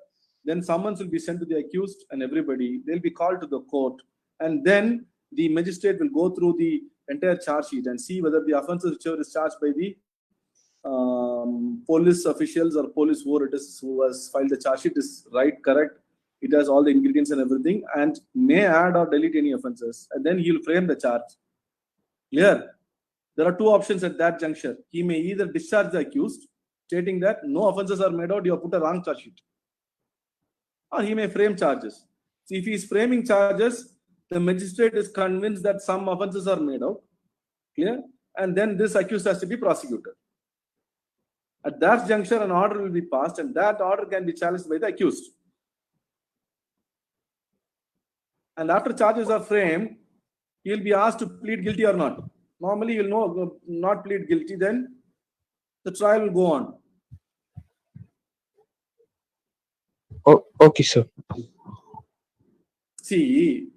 Then summons will be sent to the accused and everybody. They'll be called to the court, and then the magistrate will go through the entire charge sheet and see whether the offences whichever is charged by the police officials or police who has filed the charge sheet is right, correct. It has all the ingredients and everything, and may add or delete any offences, and then he will frame the charge. Clear? There are two options at that juncture. He may either discharge the accused, stating that no offences are made out, you have put a wrong charge sheet, or he may frame charges. So if he is framing charges, the magistrate is convinced that some offences are made out. Clear? And then this accused has to be prosecuted. At that juncture, an order will be passed, and that order can be challenged by the accused. And after charges are framed, he will be asked to plead guilty or not. Normally, he will not plead guilty, then the trial will go on. Oh, okay, sir. See,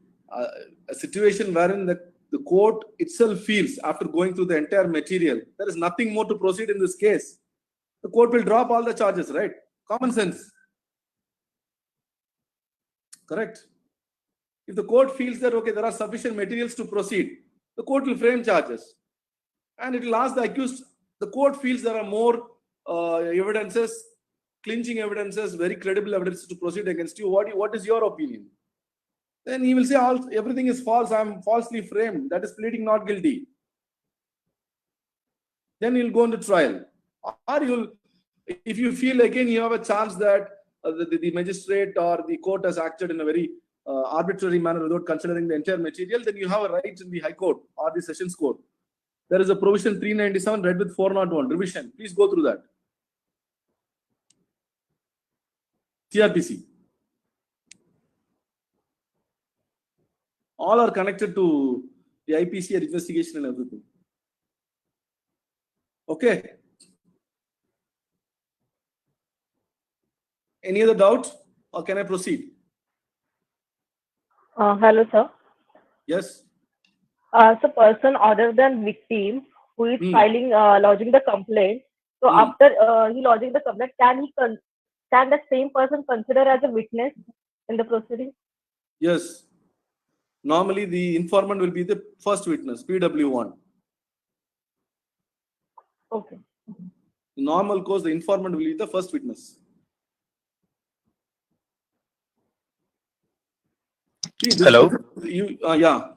a situation wherein the court itself feels, after going through the entire material, there is nothing more to proceed in this case. The court will drop all the charges, right? Common sense. Correct? If the court feels that, okay, there are sufficient materials to proceed, the court will frame charges. And it will ask the accused, the court feels there are more evidences, clinching evidences, very credible evidence to proceed against you. What is your opinion? Then he will say, everything is false, I am falsely framed. That is pleading not guilty. Then he'll go into trial. Or if you feel again you have a chance that the magistrate or the court has acted in a very arbitrary manner without considering the entire material, then you have a right in the High Court or the Sessions Court. There is a provision 397 read with 401 revision. Please go through that. CRPC. All are connected to the IPC investigation and everything. Okay. Any other doubt, or can I proceed? Hello, sir. Yes. So, person other than victim who is lodging the complaint. So, after he lodging the complaint, can the same person consider as a witness in the proceeding? Yes. Normally, the informant will be the first witness, PW1. Okay. In normal course, the informant will be the first witness. Hello. Yeah.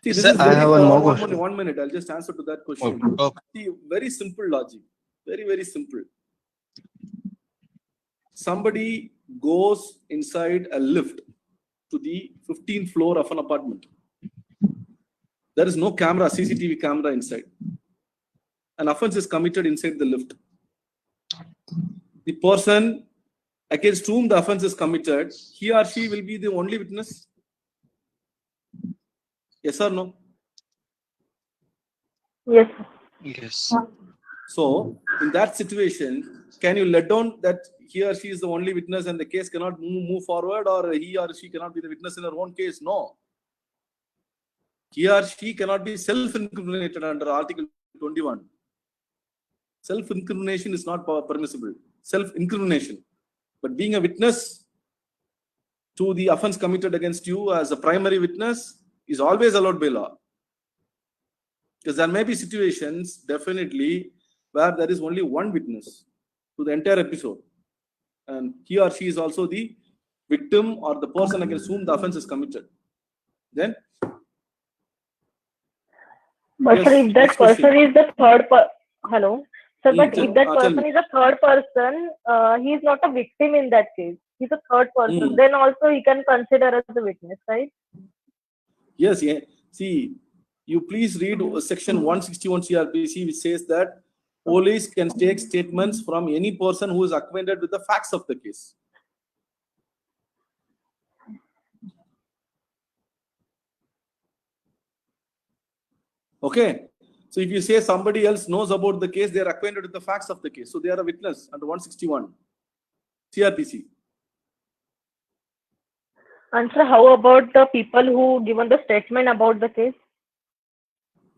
See, this Sir, is I have one more only question. 1 minute. I'll just answer to that question. Okay. See, very simple logic. Very, very simple. Somebody goes inside a lift to the 15th floor of an apartment. There is no camera, CCTV camera inside. An offense is committed inside the lift. The person against whom the offense is committed, he or she will be the only witness? Yes or no? Yes. Yes. So, in that situation, can you let down that he or she is the only witness and the case cannot move forward, or he or she cannot be the witness in her own case? No. He or she cannot be self-incriminated under Article 21. Self-incrimination is not permissible. Self-incrimination. But being a witness to the offense committed against you as a primary witness is always allowed by law. Because there may be situations, definitely, where there is only one witness to the entire episode. And he or she is also the victim or the person against whom the offense is committed. Then? But sir, if that next question. person is the hello, sir, but tell- if that tell person me. is a third person, he is not a victim in that case. He's a third person. Mm. Then also he can consider as a witness, right? Yes, yeah. See, you please read section 161 CRPC, which says that police can take statements from any person who is acquainted with the facts of the case. Okay. So if you say somebody else knows about the case, they are acquainted with the facts of the case. So they are a witness under 161 CRPC. And sir, how about the people who given the statement about the case?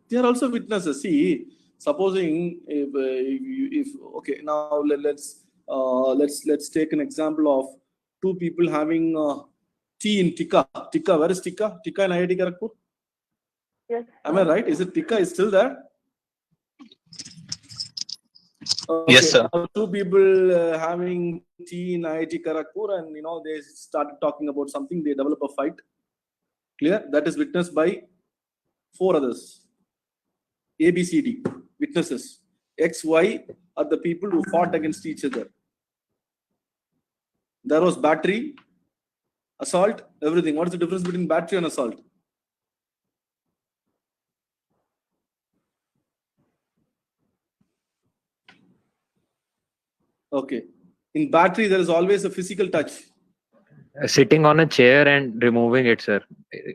They are also witnesses. See, supposing if okay, now let's take an example of two people having tea in Tikka. Tikka, where is Tikka? Tikka in IIT Kharagpur. Yes. Am I right? Is it Tikka is still there? Okay, Yes, sir. now two people having tea in IIT Kharagpur, and they started talking about something. They develop a fight. Clear? That is witnessed by four others. A, B, C, D, witnesses. X, Y are the people who fought against each other. There was battery, assault, everything. What is the difference between battery and assault? Okay. In battery, there is always a physical touch. Sitting on a chair and removing it, sir.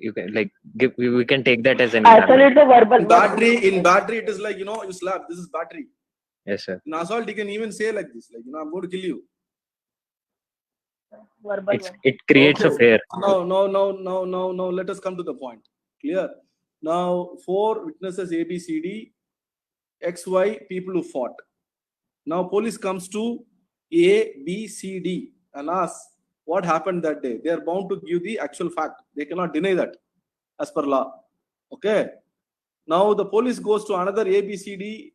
You can we can take that as an Actually, it's a verbal. In battery, it is like you slap. This is battery. Yes, sir. In assault, you can even say like this, like I'm going to kill you. Verbal. It creates a fear. No. Let us come to the point. Clear? Now, four witnesses A, B, C, D, X, Y, people who fought. Now, police comes to A, B, C, D and asks what happened that day. They are bound to give the actual fact. They cannot deny that as per law. Okay. Now, the police goes to another A, B, C, D,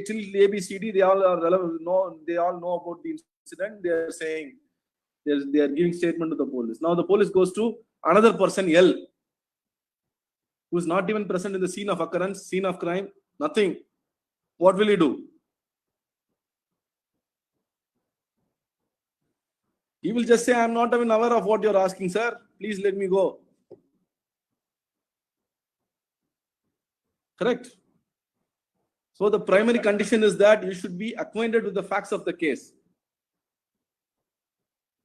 till A, B, C, D. They all are relevant. They all know about the incident. They are saying they are giving statement to the police. Now, the police goes to another person L, who is not even present in the scene of occurrence, scene of crime, nothing. What will he do? He will just say, I am not even aware of what you are asking, sir. Please let me go. Correct? So the primary condition is that you should be acquainted with the facts of the case.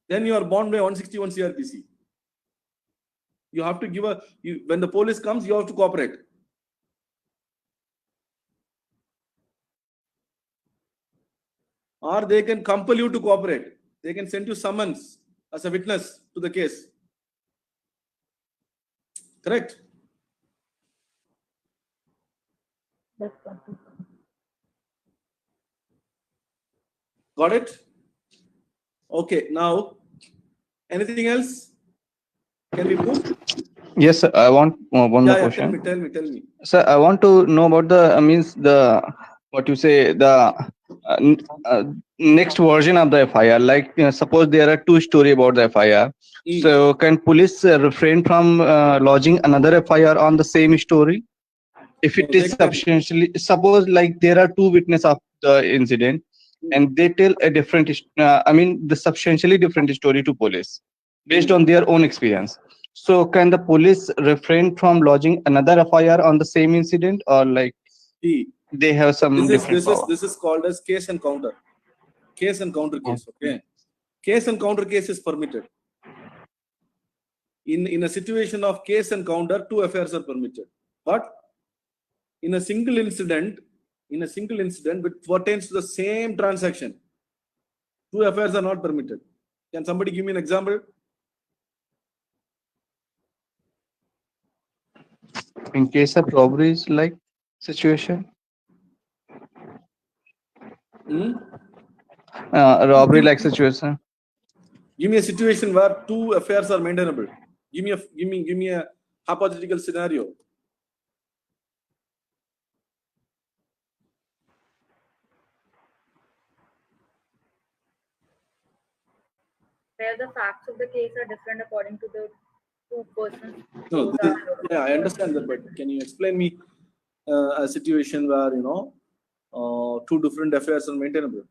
Then you are bound by 161 CRPC. You have to give when the police comes, you have to cooperate. Or they can compel you to cooperate. They can send you summons as a witness to the case. Correct? Got it? Okay, now, anything else? Can we move? Yes, sir. I want one more question. Tell me. Sir, I want to know about the next version of the FIR. Like, suppose there are two stories about the FIR. So, can police refrain from lodging another FIR on the same story? If it is substantially, suppose like there are two witnesses of the incident, and they tell a different, the substantially different story to police based on their own experience. So can the police refrain from lodging another FIR on the same incident, or like they have some different power? This is called as case and counter. Case and counter case. Okay. Case and counter case is permitted. In a situation of case and counter, two affairs are permitted. But in a single incident which pertains to the same transaction, two affairs are not permitted. Can somebody give me an example? In case of robberies like situation? Robbery like situation. Give me a situation where two affairs are maintainable. Give me a hypothetical scenario. Where the facts of the case are different according to the two persons. No, I understand that, but can you explain me a situation where two different affairs are maintainable?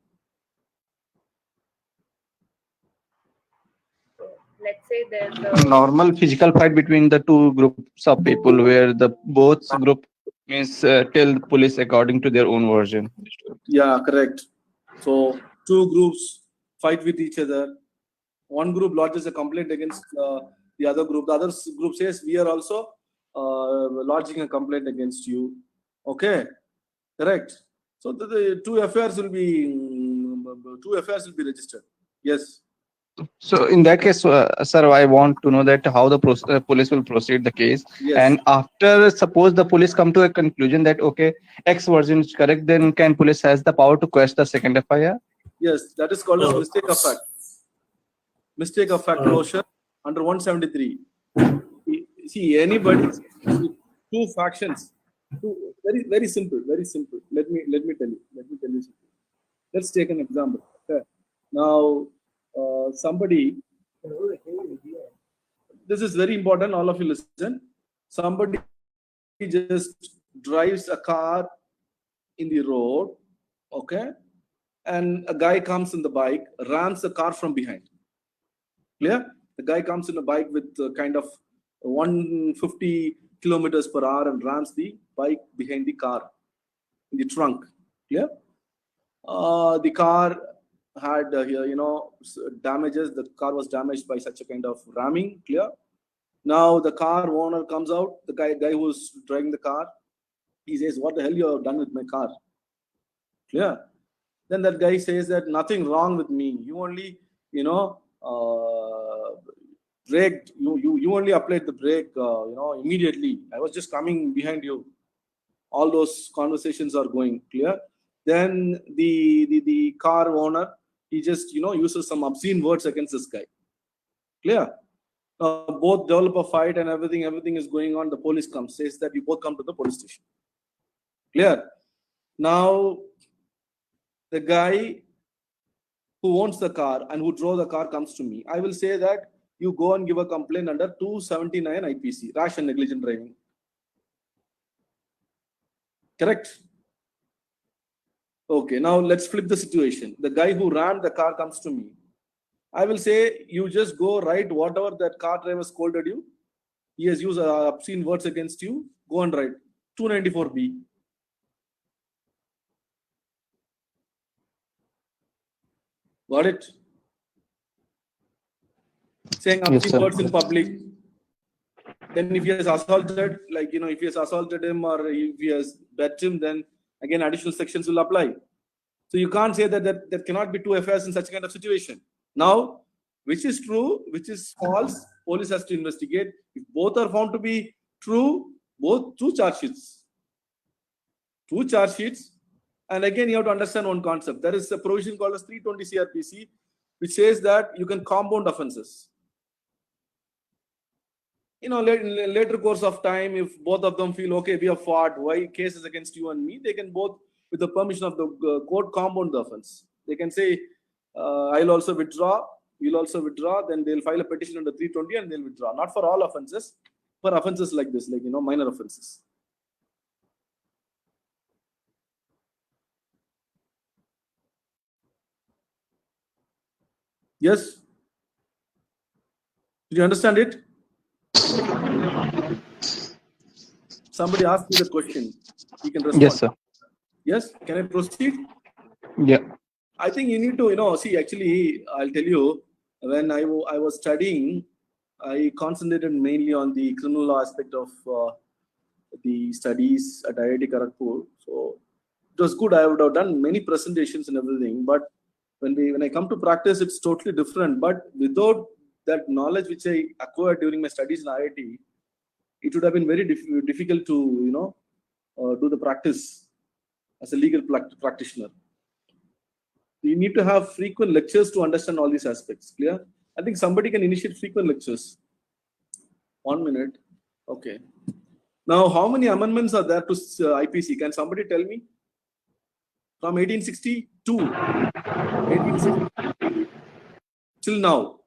Let's say there's a Normal physical fight between the two groups of people where the both group means tell the police according to their own version. Yeah, correct. So two groups fight with each other. One group lodges a complaint against the other group. The other group says we are also lodging a complaint against you. Okay, correct. So the two affairs will be registered. Yes. So in that case, sir, I want to know that how the police will proceed the case, Yes. and after suppose the police come to a conclusion that okay, X version is correct, then can police has the power to quash the second FIR? Yes, that is called as mistake of fact. Mistake of fact closure under 173. See, anybody, two factions, very simple, very simple. Let me tell you something. Let's take an example. Okay. Now, somebody, this is very important. All of you listen. Somebody just drives a car in the road, okay, and a guy comes in the bike, rams the car from behind. Clear? The guy comes in a bike with kind of 150 kilometers per hour and rams the bike behind the car in the trunk. Clear? The car had damages. The car was damaged by such a kind of ramming. Clear? Now the car owner comes out. The guy who's driving the car, he says, "What the hell you have done with my car?" Clear? Then that guy says that nothing wrong with me. You only braked. You only applied the brake. Immediately. I was just coming behind you. All those conversations are going. Clear? Then the car owner, he just uses some obscene words against this guy. Clear? Both develop a fight and everything is going on. The police comes, says that you both come to the police station. Clear? Now the guy who owns the car and who drove the car comes to me. I will say that you go and give a complaint under 279 IPC, rash and negligent driving. Correct? Okay, now let's flip the situation. The guy who ran the car comes to me. I will say, you just go write whatever that car driver scolded you. He has used obscene words against you. Go and write 294B. Got it? Saying obscene words in public. Then if he has assaulted, if he has assaulted him or if he has bet him, then again additional sections will apply. So you can't say that cannot be two affairs in such kind of situation. Now, which is true, which is false, police has to investigate. If both are found to be true, both two charge sheets. And again, you have to understand one concept. There is a provision called as 320 CRPC, which says that you can compound offenses. Later course of time, if both of them feel, okay, we have fought, why cases against you and me, they can both, with the permission of the court, compound the offense. They can say, I'll also withdraw, you'll also withdraw, then they'll file a petition under 320 and they'll withdraw. Not for all offenses, for offenses like this, minor offenses. Yes? Did you understand it? Somebody asked me the question. You can respond. Yes, sir. Yes? Can I proceed? Yeah. I think you need to, see, actually, I'll tell you, when I was studying, I concentrated mainly on the criminal law aspect of the studies at IIT Kharagpur. So it was good. I would have done many presentations and everything, but when I come to practice, it's totally different. But without that knowledge which I acquired during my studies in IIT, it would have been very difficult to do the practice as a legal practitioner. You need to have frequent lectures to understand all these aspects. Clear? I think somebody can initiate frequent lectures. 1 minute. Okay. Now, how many amendments are there to IPC? Can somebody tell me? From 1862, 1860 till now.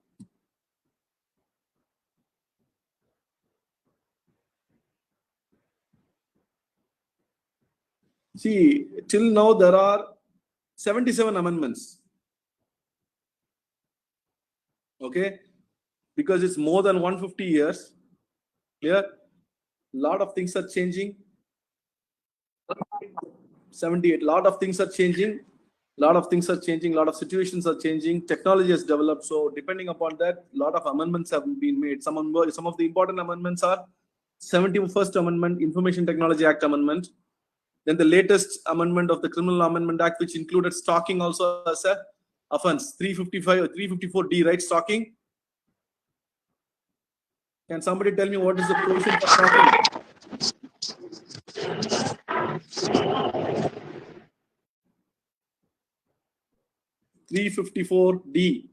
See, till now there are 77 amendments. Okay, because it's more than 150 years. Clear? Lot of things are changing. 78. Lot of things are changing. Lot of things are changing. Lot of situations are changing. Technology has developed. So depending upon that, lot of amendments have been made. Some of the important amendments are 71st Amendment, Information Technology Act Amendment. Then the latest amendment of the Criminal Amendment Act, which included stalking also as a offense. 355 or 354D, right? Stalking. Can somebody tell me what is the provision for stalking? (354D)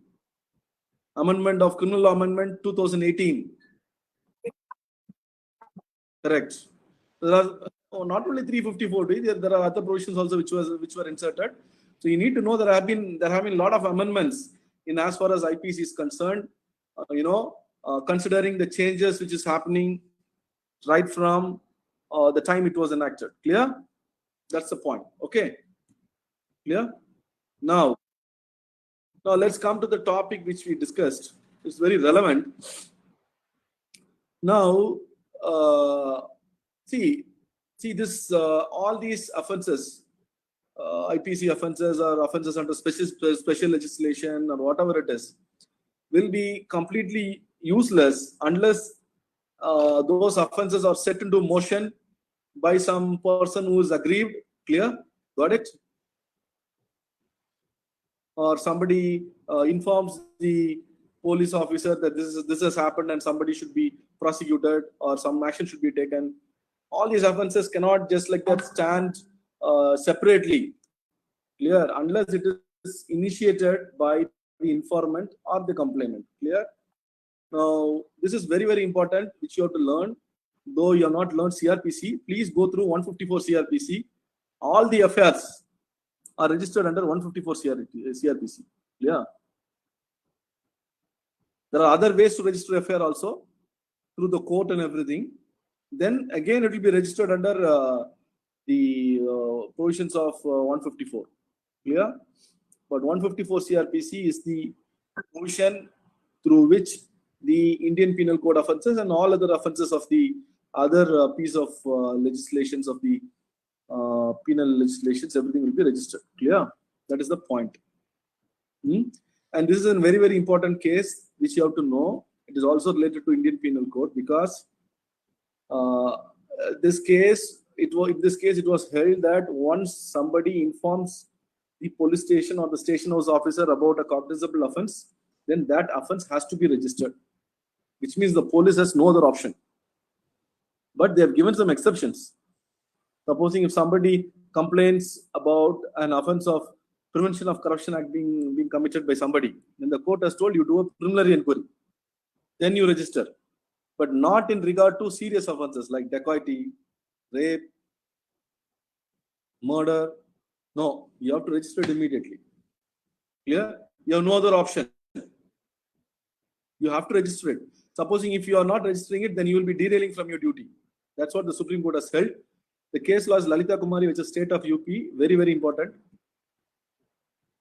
Amendment of Criminal Amendment 2018. Correct. There are not only 354D, there are other provisions also which were inserted. So you need to know there have been a lot of amendments in as far as IPC is concerned. Considering the changes which is happening right from the time it was enacted. Clear? That's the point. Okay. Clear? Now let's come to the topic which we discussed. It's very relevant. Now, see this all these offences, IPC offences or offences under special legislation or whatever it is, will be completely useless unless those offences are set into motion by some person who is aggrieved. Clear? Got it? Or somebody informs the police officer that this has happened and somebody should be prosecuted or some action should be taken. All these offences cannot just like that stand separately. Clear? Unless it is initiated by the informant or the complainant. Clear? Now, this is very, very important, which you have to learn. Though you have not learned CRPC, please go through 154 CRPC. All the affairs are registered under 154 CRPC. Yeah. There are other ways to register FIR also through the court and everything. Then again, it will be registered under the provisions of 154. Clear? But 154 CRPC is the provision through which the Indian Penal Code offences and all other offences of the other piece of legislations of the penal legislations, everything will be registered. Clear? That is the point. And this is a very, very important case which you have to know. It is also related to Indian Penal Code because in this case it was held that once somebody informs the police station or the station house officer about a cognizable offence, then that offence has to be registered, which means the police has no other option. But they have given some exceptions. Supposing if somebody complains about an offence of Prevention of Corruption Act being committed by somebody, then the court has told you do a preliminary inquiry, then you register, but not in regard to serious offences like dacoity, rape, murder. No, you have to register it immediately. Clear? You have no other option. You have to register it. Supposing if you are not registering it, then you will be derailing from your duty. That's what the Supreme Court has held. The case law is Lalita Kumari, which is state of UP. Very, very important.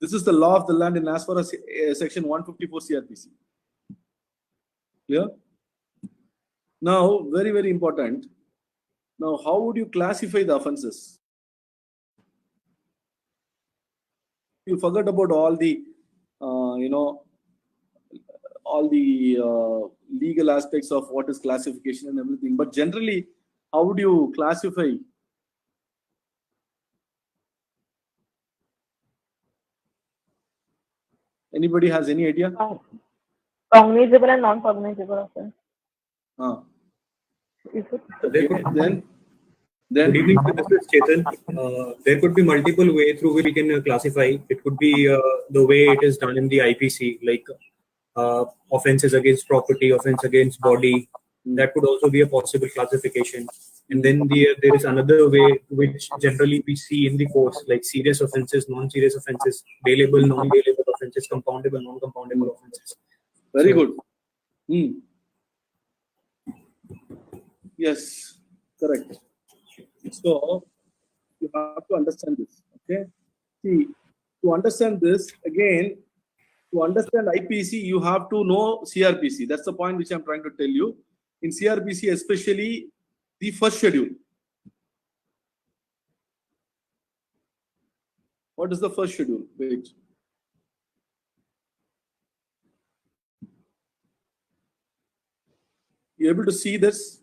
This is the law of the land in as far as section 154 CRPC. Clear? Now, very, very important. Now, how would you classify the offences? You forgot about all the, all the legal aspects of what is classification and everything. But generally, how would you classify? Anybody has any idea? Cognizable and non-cognizable offense. Then good evening, this is Chetan. There could be multiple ways through which we can classify. It could be the way it is done in the IPC, like offences against property, offence against body. That could also be a possible classification. And then there is another way which generally we see in the courts, like serious offences, non-serious offences, bailable, non-bailable offences, compoundable, non-compoundable offences. Very good. Yes, correct. So You have to understand this. Okay. See, to understand this, again, to understand IPC, you have to know CRPC. That's the point which I'm trying to tell you. In CRPC, especially the first schedule. What is the first schedule? Wait. You able to see this?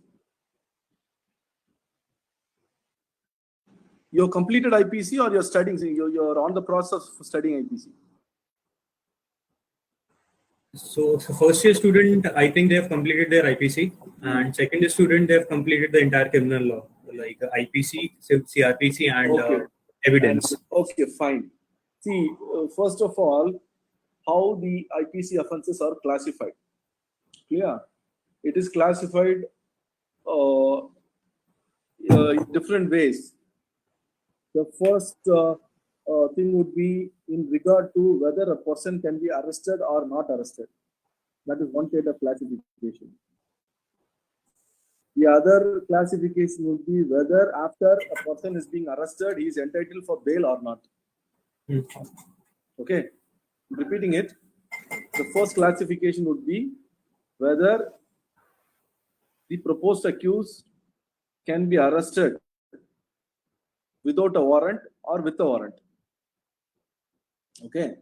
You're completed IPC or you're studying? You're on the process of studying IPC. So first year student, I think they have completed their IPC, and second year student, they have completed the entire criminal law, like IPC, CRPC, and evidence. Okay, fine. See, first of all, how the IPC offences are classified. Clear? It is classified in different ways. The first thing would be in regard to whether a person can be arrested or not arrested. That is one kind of classification. The other classification would be whether after a person is being arrested, he is entitled for bail or not. Okay, repeating it. The first classification would be whether the proposed accused can be arrested without a warrant or with a warrant. Okay,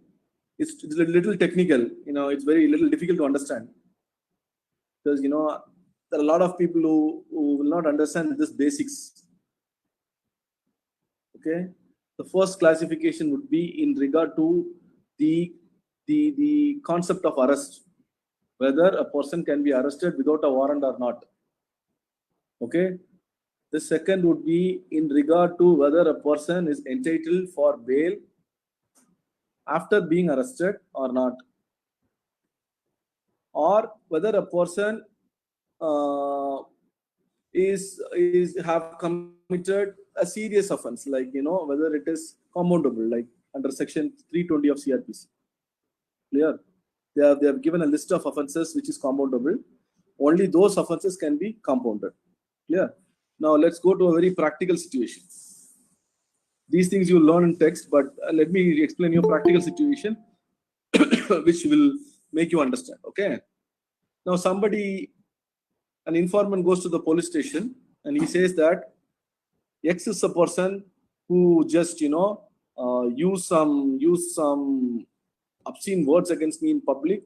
it's a little technical, it's very little difficult to understand, because there are a lot of people who will not understand this basics. Okay, the first classification would be in regard to the concept of arrest, whether a person can be arrested without a warrant or not. Okay, the second would be in regard to whether a person is entitled for bail after being arrested or not, or whether a person have committed a serious offense, like whether it is compoundable, like under section 320 of CRPC. Clear? They have given a list of offenses which is compoundable. Only those offenses can be compounded. Clear? Now let's go to a very practical situation. These things you learn in text, but let me explain you a practical situation which will make you understand. Okay. Now an informant goes to the police station and he says that X is a person who just use some obscene words against me in public.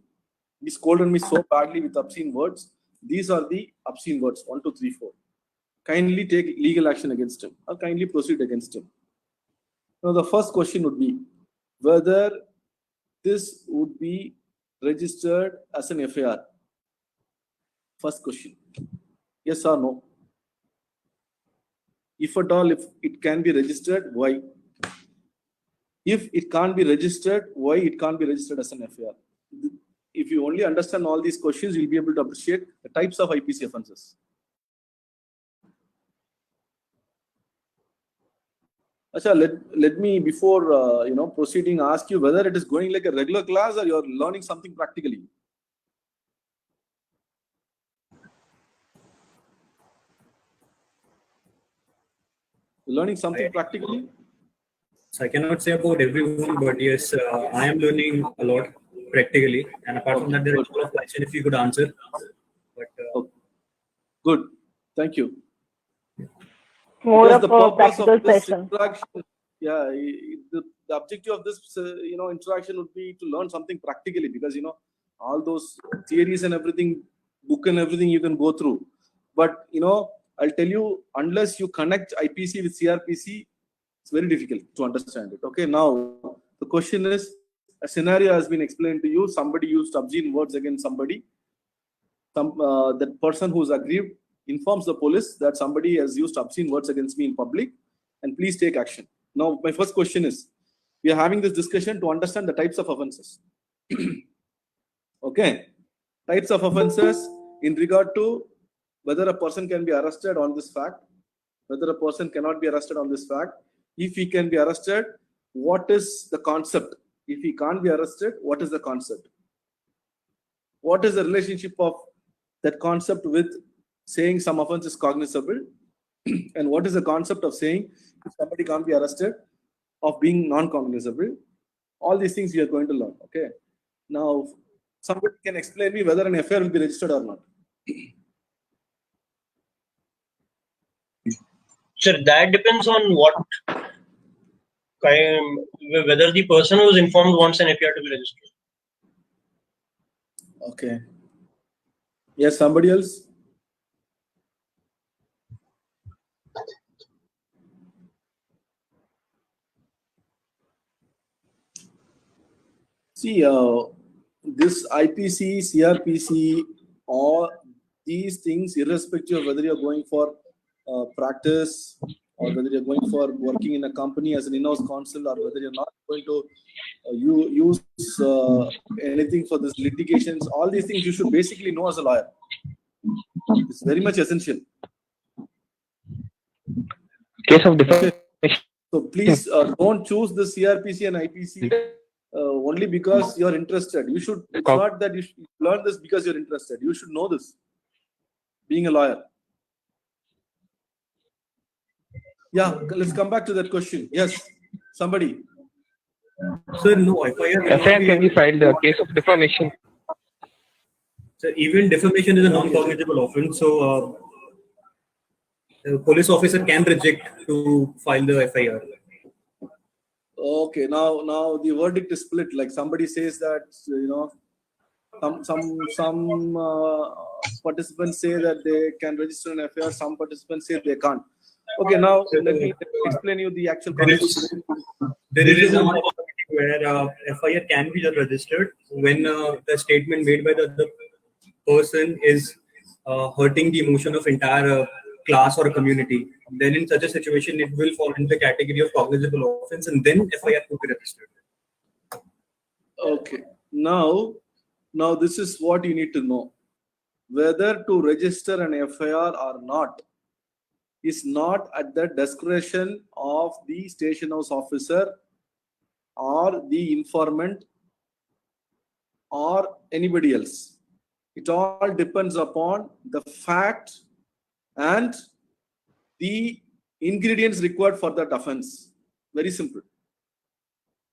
He scolded me so badly with obscene words. These are the obscene words, 1, 2, 3, 4. Kindly take legal action against him or kindly proceed against him. Now the first question would be whether this would be registered as an FIR. First question. Yes or no? If at all, if it can be registered, why? If it can't be registered, why it can't be registered as an FIR? If you only understand all these questions, you'll be able to appreciate the types of IPC offences. Achha, let me, before proceeding, ask you whether it is going like a regular class or you're learning something practically. You're learning something practically? So I cannot say about everyone, but yes, I am learning a lot practically. And apart from that, there are a couple of questions if you could answer. But good, thank you. More Because of the a purpose practical of this session. interaction, the objective of this interaction would be to learn something practically, because all those theories and everything, book and everything you can go through, but I'll tell you, unless you connect IPC with CRPC, it's very difficult to understand it. Okay, now the question is, a scenario has been explained to you. Somebody used obscene words against somebody. That person who's aggrieved informs the police that somebody has used obscene words against me in public, and please take action. Now, my first question is, we are having this discussion to understand the types of offenses. Okay, types of offenses in regard to whether a person can be arrested on this fact, whether a person cannot be arrested on this fact. If he can be arrested, what is the concept? If he can't be arrested, what is the concept? What is the relationship of that concept with saying some offense is cognizable? And what is the concept of saying if somebody can't be arrested, of being non-cognizable? All these things we are going to learn. Okay. Now, somebody can explain me whether an FIR will be registered or not. Sir, that depends on what kind, whether the person who is informed wants an FIR to be registered. Okay. Yes, somebody else? See, this IPC, CRPC, all these things, irrespective of whether you're going for practice or whether you're going for working in a company as an in-house counsel, or whether you're not going to use anything for this litigations, all these things you should basically know as a lawyer. It's very much essential. Case of defamation. So please don't choose the CRPC and IPC only because you're interested. You should. It's not that you should learn this because you're interested. You should know this. Being a lawyer. Yeah, let's come back to that question. Yes, somebody. Sir, no, FIR can be filed the case of defamation. So even defamation is a non-cognizable offense, so a police officer can reject to file the FIR. Okay, now the verdict is split. Like somebody says that some participants say that they can register an FIR. Some participants say they can't. Okay, now let me explain you the actual concept. There is a possibility where FIR can be registered when the statement made by the other person is hurting the emotion of entire class or community. Then in such a situation, it will fall into the category of cognizable offense, and then FIR could be registered. Okay, now this is what you need to know. Whether to register an FIR or not is not at the discretion of the station house officer or the informant or anybody else. It all depends upon the fact and the ingredients required for that offense. Very simple.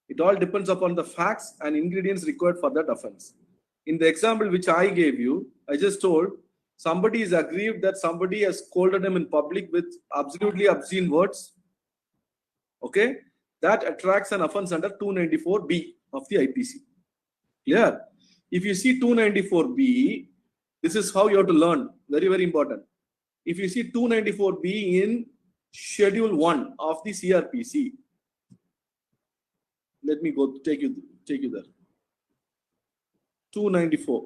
It all depends upon the facts and ingredients required for that offense. In the example which I gave you, I just told somebody is aggrieved that somebody has scolded him in public with absolutely obscene words. Okay, that attracts an offense under 294B of the IPC. Clear? If you see 294B, this is how you have to learn. Very, very important. If you see 294B in Schedule 1 of the CRPC, let me go take you there. 294.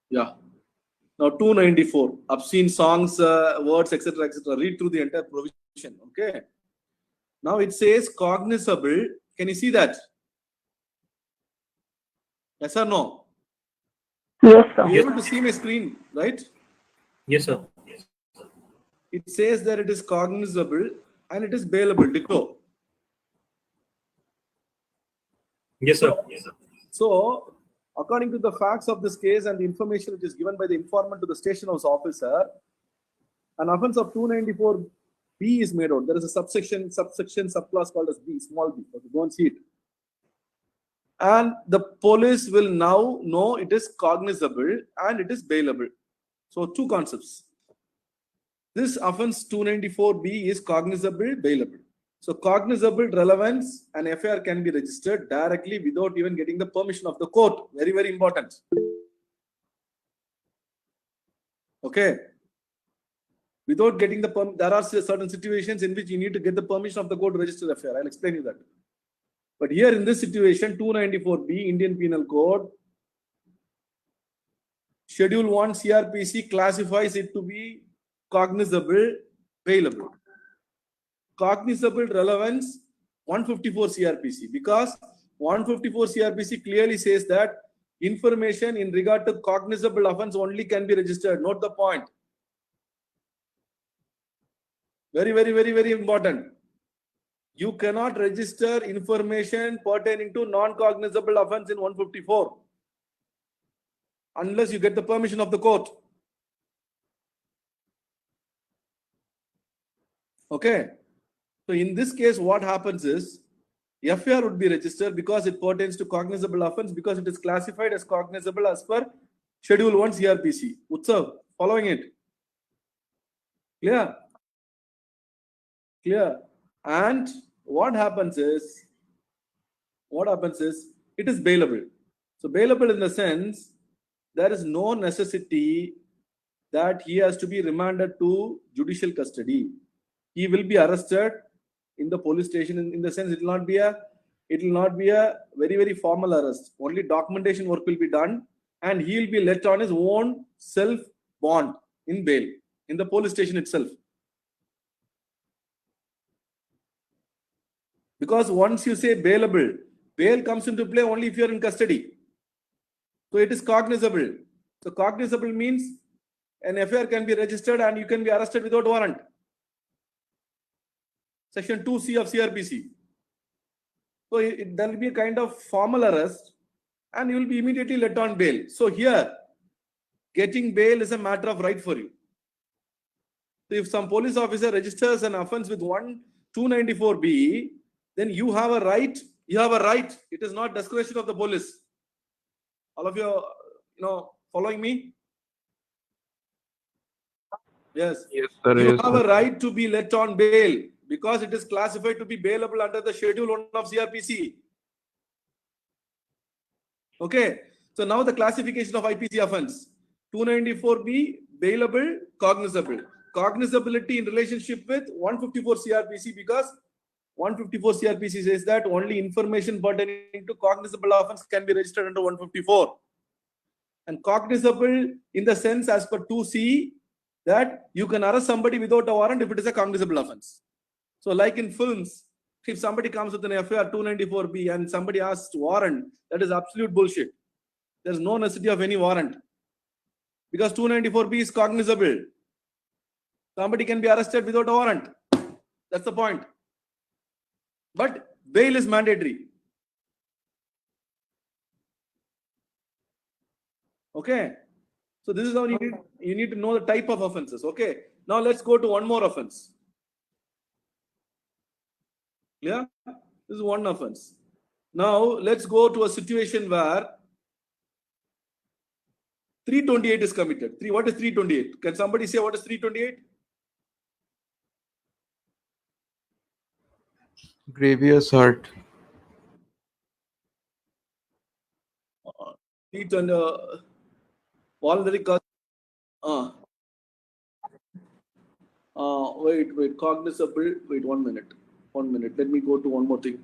Yeah. Now 294, obscene songs, words, etc., etc. Read through the entire provision. Okay. Now it says cognizable. Can you see that? Yes or no? Yes, sir. You're able to see my screen, right? Yes, sir. It says that it is cognizable and it is bailable. Ditto. Yes, sir. So, according to the facts of this case and the information which is given by the informant to the station house officer, an offense of 294B is made out. There is a subsection, subclass called as B, small b. Okay, go and see it. And the police will now know it is cognizable and it is bailable. So, two concepts. This offense 294B is cognizable, bailable. So, cognizable relevance, an FIR can be registered directly without even getting the permission of the court. Very, very important. Okay. Without getting the permission, there are certain situations in which you need to get the permission of the court to register the FIR. I'll explain you that. But here in this situation, 294B, Indian Penal Code, Schedule 1 CRPC classifies it to be cognizable, bailable. Cognizable relevance 154 CRPC, because 154 CRPC clearly says that information in regard to cognizable offense only can be registered. Note the point. Very, very, very, very important. You cannot register information pertaining to non-cognizable offense in 154 unless you get the permission of the court. Okay. So in this case, what happens is FIR would be registered because it pertains to cognizable offense, because it is classified as cognizable as per Schedule 1 CRPC. Utsav, following it. Clear? Clear. And what happens is it is bailable. So bailable in the sense there is no necessity that he has to be remanded to judicial custody. He will be arrested in the police station. In the sense, it will not be a very, very formal arrest. Only documentation work will be done, and he will be let on his own self bond in bail in the police station itself. Because once you say bailable, bail comes into play only if you are in custody. So it is cognizable. So cognizable means an FIR can be registered and you can be arrested without warrant. Section 2C of CRPC. So there will be a kind of formal arrest and you will be immediately let on bail. So here, getting bail is a matter of right for you. So if some police officer registers an offense with 294B, then you have a right. It is not discretion of the police. All of you, following me? Yes. Yes, sir. You Yes, have sir. a right to be let on bail because it is classified to be bailable under the Schedule 1 of CRPC. Okay. So now the classification of IPC offense. 294B, bailable, cognizable. Cognizability in relationship with 154 CRPC, because 154 CRPC says that only information pertaining to cognizable offense can be registered under 154. And cognizable in the sense as per 2C that you can arrest somebody without a warrant if it is a cognizable offense. So like in films, if somebody comes with an FIR 294B and somebody asks warrant, that is absolute bullshit. There is no necessity of any warrant because 294B is cognizable. Somebody can be arrested without a warrant. That's the point. But bail is mandatory. Okay. So this is how you need to know the type of offenses. Okay. Now let's go to one more offense. Yeah. This is one offense. Now let's go to a situation where 328 is committed. What is 328? Can somebody say what is 328? Grievous hurt. Voluntary cause. Wait, cognizable. Wait, 1 minute. 1 minute. Let me go to one more thing.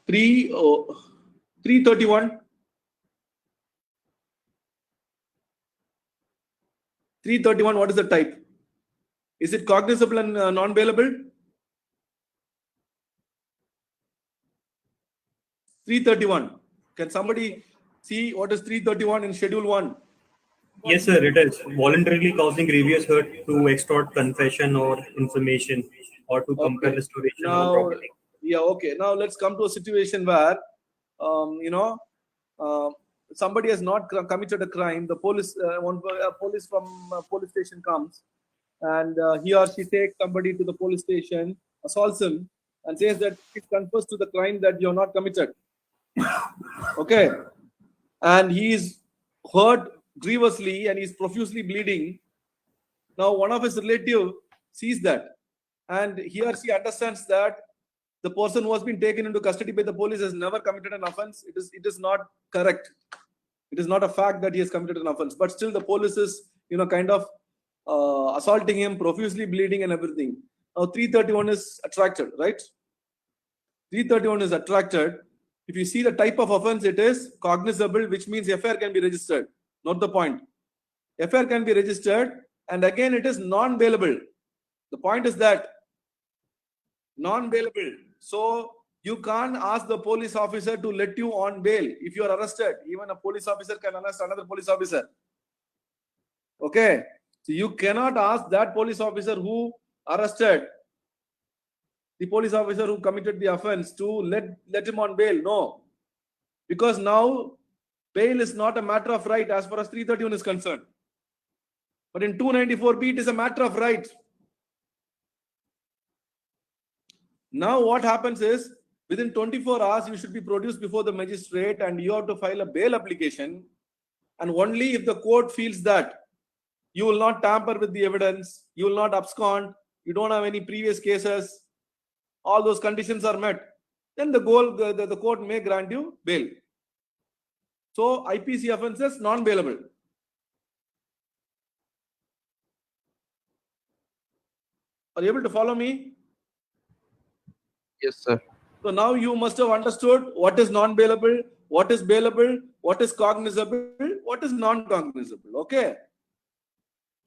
331. 331, what is the type? Is it cognizable and non-bailable? 331. Can somebody see what is 331 in Schedule 1? Yes, sir, it is. Voluntarily causing grievous hurt to extort confession or information or to compel restoration of property. Yeah, okay. Now let's come to a situation where, somebody has not committed a crime. The police, police from police station comes, and he or she takes somebody to the police station, assaults him, and says that it confers to the crime that you have not committed. Okay, and he is hurt grievously and he is profusely bleeding. Now one of his relatives sees that, and he or she understands that the person who has been taken into custody by the police has never committed an offense. It is not correct. It is not a fact that he has committed an offense, but still the police is kind of assaulting him, profusely bleeding and everything. Now 331 is attracted, right? 331 is attracted. If you see the type of offense, it is cognizable, which means FIR can be registered. Not the point. FIR can be registered, and again it is non-bailable. The point is that non-bailable. So you can't ask the police officer to let you on bail if you are arrested. Even a police officer can arrest another police officer. Okay. So you cannot ask that police officer who arrested the police officer who committed the offense to let him on bail. No. Because now bail is not a matter of right as far as 331 is concerned. But in 294B, it is a matter of right. Now what happens is, within 24 hours, you should be produced before the magistrate and you have to file a bail application. And only if the court feels that you will not tamper with the evidence, you will not abscond, you don't have any previous cases, all those conditions are met, then the court may grant you bail. So IPC offenses non-bailable. Are you able to follow me? Yes, sir. So now you must have understood what is non-bailable, what is bailable, what is cognizable, what is non-cognizable. Okay?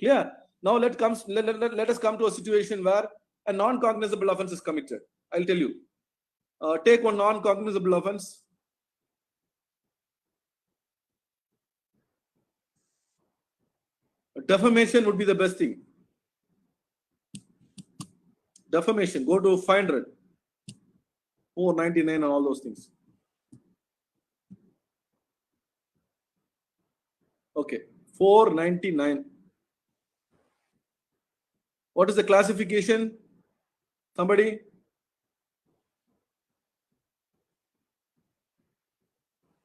Clear? Now let us come to a situation where a non-cognizable offense is committed. I'll tell you. Take one non-cognizable offense. Defamation would be the best thing. Defamation, go to 500, 499 and all those things. Okay, 499. What is the classification? Somebody?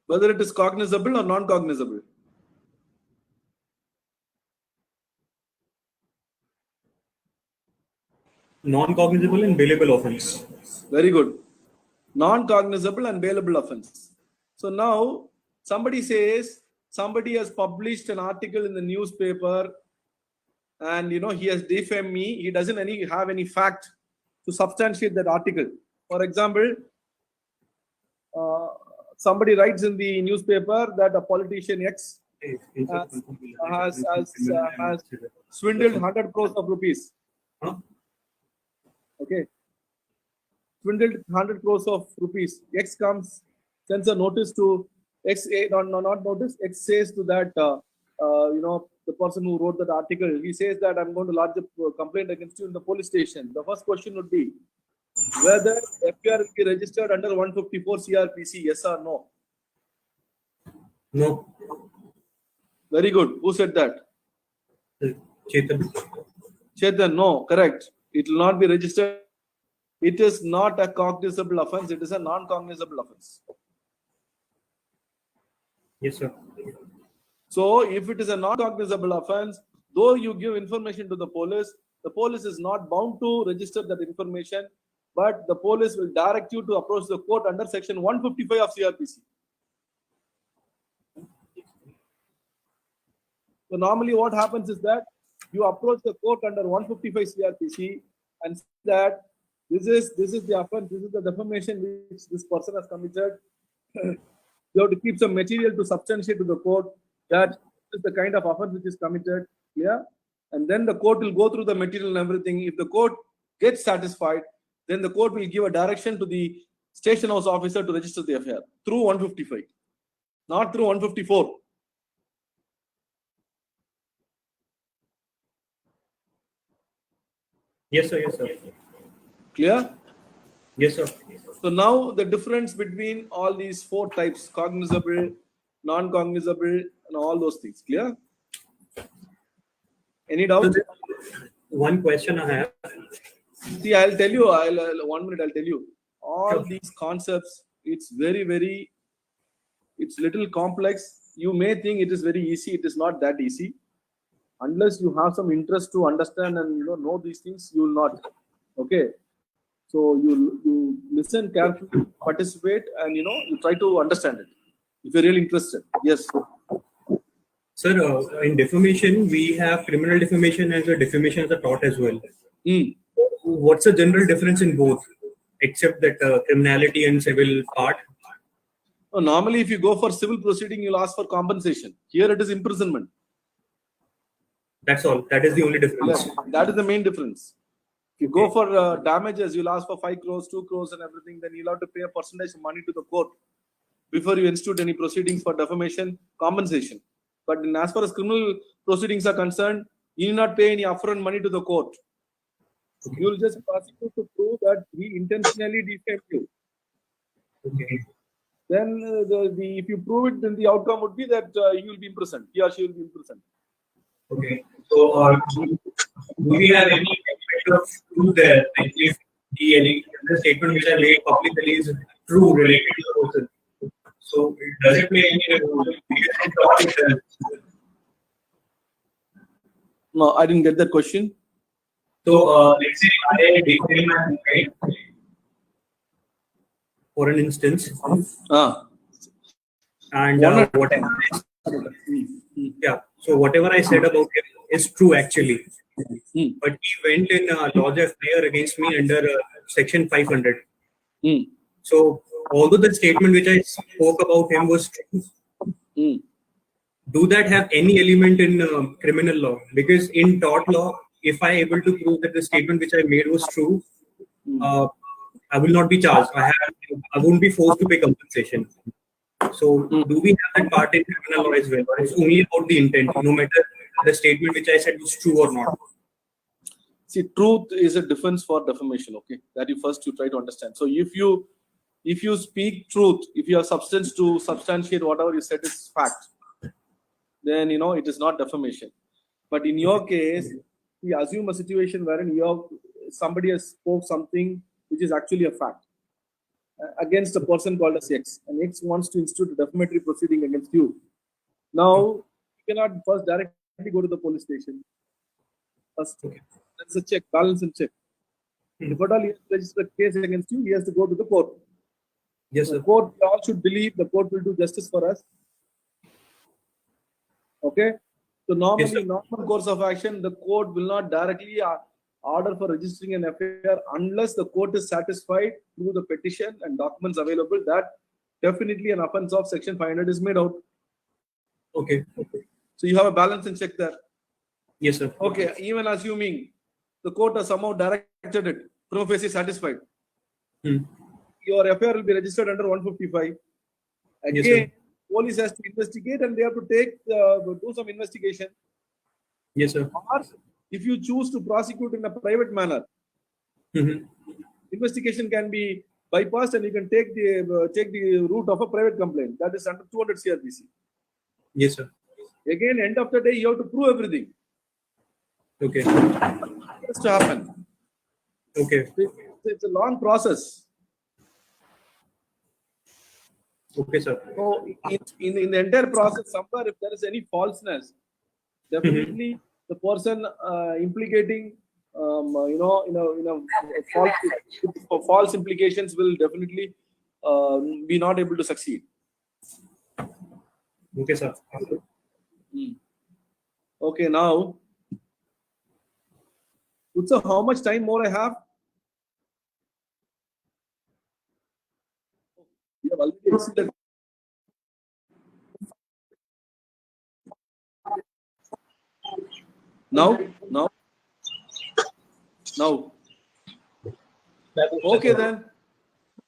Whether it is cognizable or non-cognizable. Non-cognizable and bailable offense. Very good. Non-cognizable and bailable offense. So now somebody says somebody has published an article in the newspaper and he has defamed me. He doesn't have any fact to substantiate that article. For example, somebody writes in the newspaper that a politician X has swindled 100 crores of rupees. Okay. Swindled 100 crores of rupees. X comes, sends a notice to X, not notice, X says to that, the person who wrote that article, he says that I'm going to lodge a complaint against you in the police station. The first question would be, whether FIR will be registered under 154 CRPC, yes or no? No. Very good. Who said that? Chetan. Chetan, no, correct. It will not be registered. It is not a cognizable offense. It is a non-cognizable offense. Yes, sir. So, if it is a non-cognizable offense, though you give information to the police is not bound to register that information, but the police will direct you to approach the court under section 155 of CRPC. So, normally what happens is that you approach the court under 155 CRPC and say that this is the offense, this is the defamation which this person has committed. You have to keep some material to substantiate to the court that this is the kind of offense which is committed. Yeah, and then the court will go through the material and everything. If the court gets satisfied, then the court will give a direction to the station house officer to register the FIR through 155, not through 154. Yes, sir. Yes, sir. Clear? Yes, sir. So now the difference between all these four types, cognizable, non-cognizable, and all those things. Clear? Any doubt? One question I have. See, I'll tell you. 1 minute. I'll tell you. All these concepts. It's very. It's little complex. You may think it is very easy. It is not that easy. Unless you have some interest to understand and know these things, you will not. Okay. So you listen carefully, participate, and you try to understand it. If you're really interested. Yes. Sir, in defamation, we have criminal defamation as a defamation as a tort as well. What's the general difference in both, except that criminality and civil part? No, normally, if you go for civil proceeding, you'll ask for compensation. Here, it is imprisonment. That's all. That is the only difference. Yeah, that is the main difference. If you go for damages, you'll ask for 5 crores, 2 crores, and everything. Then you'll have to pay a percentage of money to the court before you institute any proceedings for defamation, compensation. But as far as criminal proceedings are concerned, you need not pay any upfront money to the court. You will just prosecute to prove that he intentionally defamed you. Okay. Then if you prove it, then the outcome would be that he will be imprisoned. He or she will be imprisoned. Okay. So, do we have any kind of truth there? Like if the statement which I made publicly is true related to the person. So, does it play any role? No, I didn't get that question. So, let's say I defame my right? For an instance. And whatever. Yeah. So whatever I said about him is true actually. But he went in lodge FIR against me under section 500. So although the statement which I spoke about him was true, do that have any element in criminal law? Because in tort law, if I able to prove that the statement which I made was true, I will not be charged. I won't be forced to pay compensation. So do we have that part in criminal law as well? Or it's only about the intent, no matter the statement which I said was true or not? See, truth is a defense for defamation. Okay, that you try to understand. So if you speak truth, if you have substance to substantiate whatever you said is fact, then it is not defamation. But in your case, we assume a situation wherein somebody has spoke something which is actually a fact against a person called as X, and X wants to institute a defamatory proceeding against you. Now, you cannot first directly go to the police station. First, that's a check, balance and check. If at all he has registered a case against you, he has to go to the court. Yes, sir. The court, we all should believe the court will do justice for us. Okay? So normally, normal course of action, the court will not directly order for registering an FIR unless the court is satisfied through the petition and documents available that definitely an offense of section 500 is made out. Okay. So you have a balance and check there. Yes, sir. Okay, even assuming the court has somehow directed it, prima facie satisfied. Your FIR will be registered under 155. Again, Yes, police has to investigate and they have to do some investigation. Yes, sir. Or if you choose to prosecute in a private manner, investigation can be bypassed and you can take the route of a private complaint. That is under 200 CRPC. Yes, sir. Again, end of the day, you have to prove everything. Okay. It has to happen. Okay. It's a long process. Okay, sir. So in the entire process, somewhere if there is any falseness, definitely the person implicating, false implications will definitely be not able to succeed. Okay, sir. Okay, now, Utsav, how much time more I have? We have already exceeded. Now. Okay then.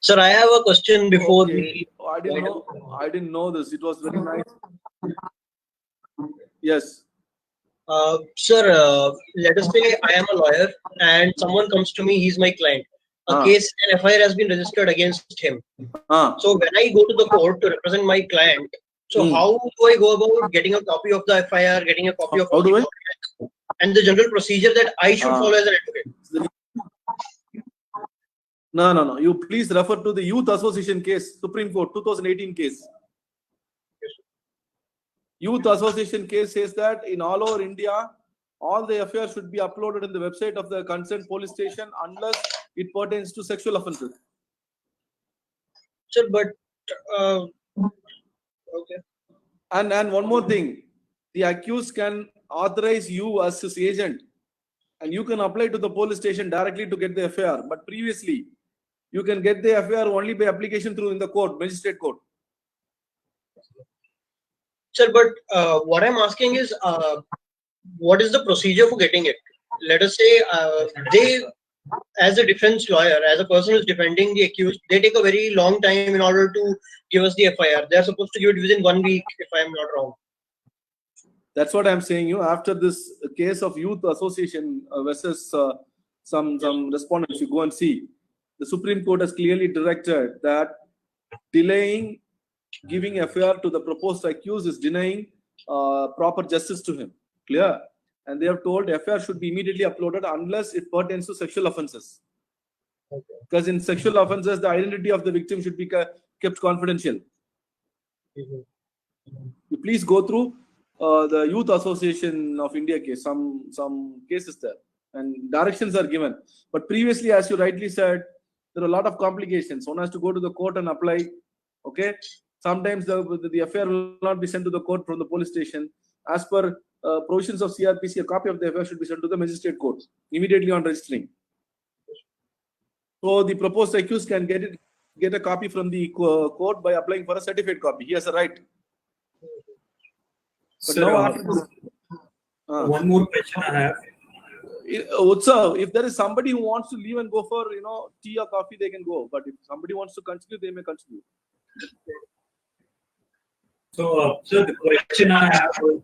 Sir, I have a question before we. I didn't know this. It was very nice. Yes. Sir, let us say I am a lawyer and someone comes to me, he's my client. A case, an FIR has been registered against him. So when I go to the court to represent my client, so how do I go about getting a copy of the FIR, getting a copy of all the documents, and the general procedure that I should follow as an advocate? No. You please refer to the Youth Association case, Supreme Court, 2018 case. Youth Association case says that in all over India, all the FIRs should be uploaded in the website of the concerned police station unless it pertains to sexual offenses. Sir, but okay. And one more thing, the accused can authorize you as his agent, and you can apply to the police station directly to get the FIR. But previously, you can get the FIR only by application through in the court, magistrate court. Sir, but what I'm asking is, what is the procedure for getting it? Let us say they, as a defense lawyer, as a person who's defending the accused, they take a very long time in order to give us the FIR. They are supposed to give it within 1 week, if I'm not wrong. That's what I'm saying. After this case of Youth Association versus some respondents, you go and see. The Supreme Court has clearly directed that delaying giving FIR to the proposed accused is denying proper justice to him. Clear? And they have told FIR should be immediately uploaded unless it pertains to sexual offences. Because in sexual offences, the identity of the victim should be kept confidential. You please go through the Youth Association of India case, some cases there, and directions are given. But previously, as you rightly said, there are a lot of complications. One has to go to the court and apply. Okay, sometimes the FIR will not be sent to the court from the police station. As per provisions of CRPC, a copy of the FIR should be sent to the magistrate court immediately on registering. So the proposed accused can get a copy from the court by applying for a certified copy. He has a right. But Sir, now after this, one more question I have. Utsav, if there is somebody who wants to leave and go for tea or coffee, they can go. But if somebody wants to continue, they may continue. So, sir, the question I have was,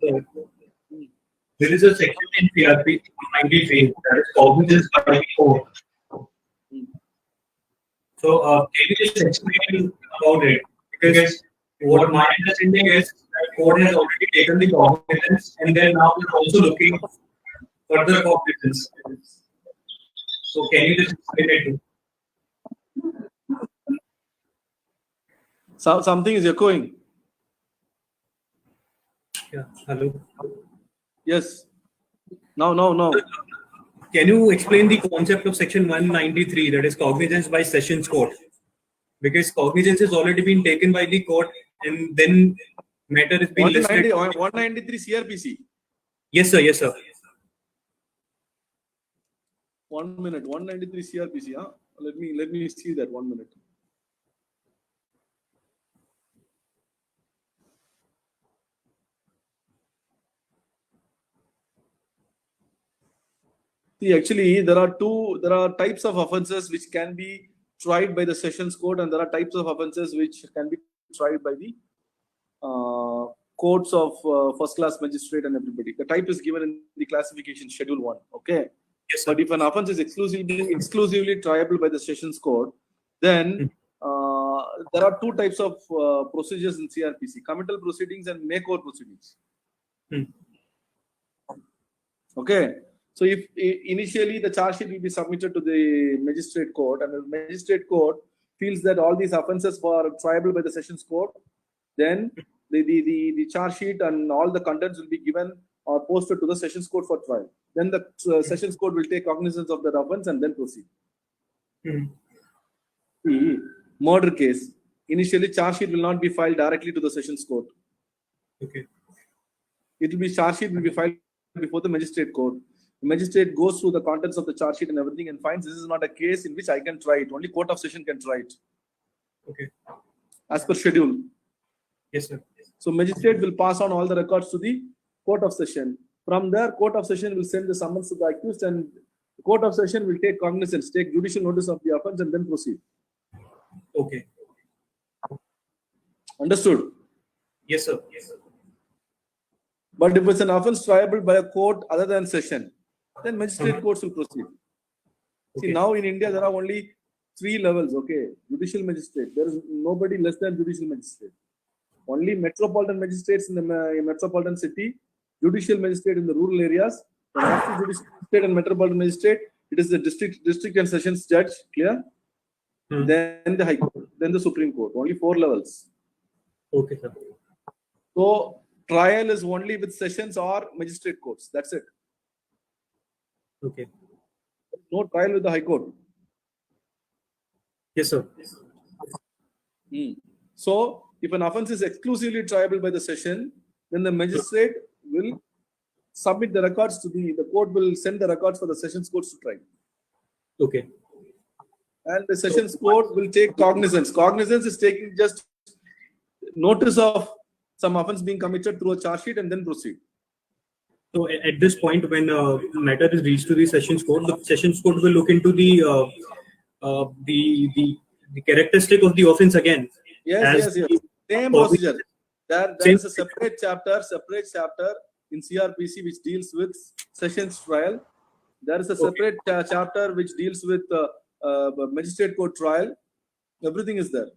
there is a section in CRP 93 that is cognizance by the court. So, can you just explain about it? Because what my understanding is that court has already taken the cognizance and then now they're also looking for further cognizance. So, can you just explain it? Something is echoing. Yeah. Hello. Yes. No. Can you explain the concept of section 193, that is cognizance by sessions court? Because cognizance has already been taken by the court and then matter is being listed. 193 CRPC. Yes, sir. Yes, sir. 1 minute. 193 CRPC. Huh? Let me see that 1 minute. See, actually, there are types of offences which can be tried by the sessions court, and there are types of offences which can be tried by the courts of first class magistrate and everybody. The type is given in the classification schedule 1. Okay. Yes, but if an offence is exclusively triable by the sessions court, then there are two types of procedures in CRPC: committal proceedings and make-over proceedings. Okay. So if initially the charge sheet will be submitted to the magistrate court, and the magistrate court feels that all these offences were triable by the sessions court, then the charge sheet and all the contents will be given or posted to the sessions court for trial. Then the sessions court will take cognizance of that offence and then proceed. The murder case, initially charge sheet will not be filed directly to the sessions court. Okay. Charge sheet will be filed before the magistrate court. The magistrate goes through the contents of the charge sheet and everything and finds this is not a case in which I can try it. Only court of session can try it. Okay. As per schedule. Yes, sir. So magistrate will pass on all the records to the court of session. From there, court of session will send the summons to the accused, and the court of session will take cognizance, take judicial notice of the offence, and then proceed. Okay. Understood? Yes, sir. Yes, sir. But if it's an offence triable by a court other than session, then magistrate courts will proceed. Okay. See, now in India, there are only 3 levels, okay? Judicial magistrate. There is nobody less than judicial magistrate. Only metropolitan magistrates in the metropolitan city, judicial magistrate in the rural areas, and after judicial magistrate and metropolitan magistrate, it is the district and sessions judge, clear? Then the High Court, then the Supreme Court. Only 4 levels. Okay, sir. So, trial is only with sessions or magistrate courts. That's it. Okay. No trial with the High Court. Yes, sir. So, if an offence is exclusively triable by the session, then the magistrate will submit the records to the court will send the records for the sessions courts to try. Okay. And the sessions court will take cognizance. Cognizance is taking just notice of some offence being committed through a charge sheet and then proceed. So at this point, when matter is reached to the sessions court will look into the characteristic of the offence again. Yes. Same procedure. There is a separate chapter in CRPC which deals with sessions trial. There is a separate chapter which deals with magistrate court trial. Everything is there.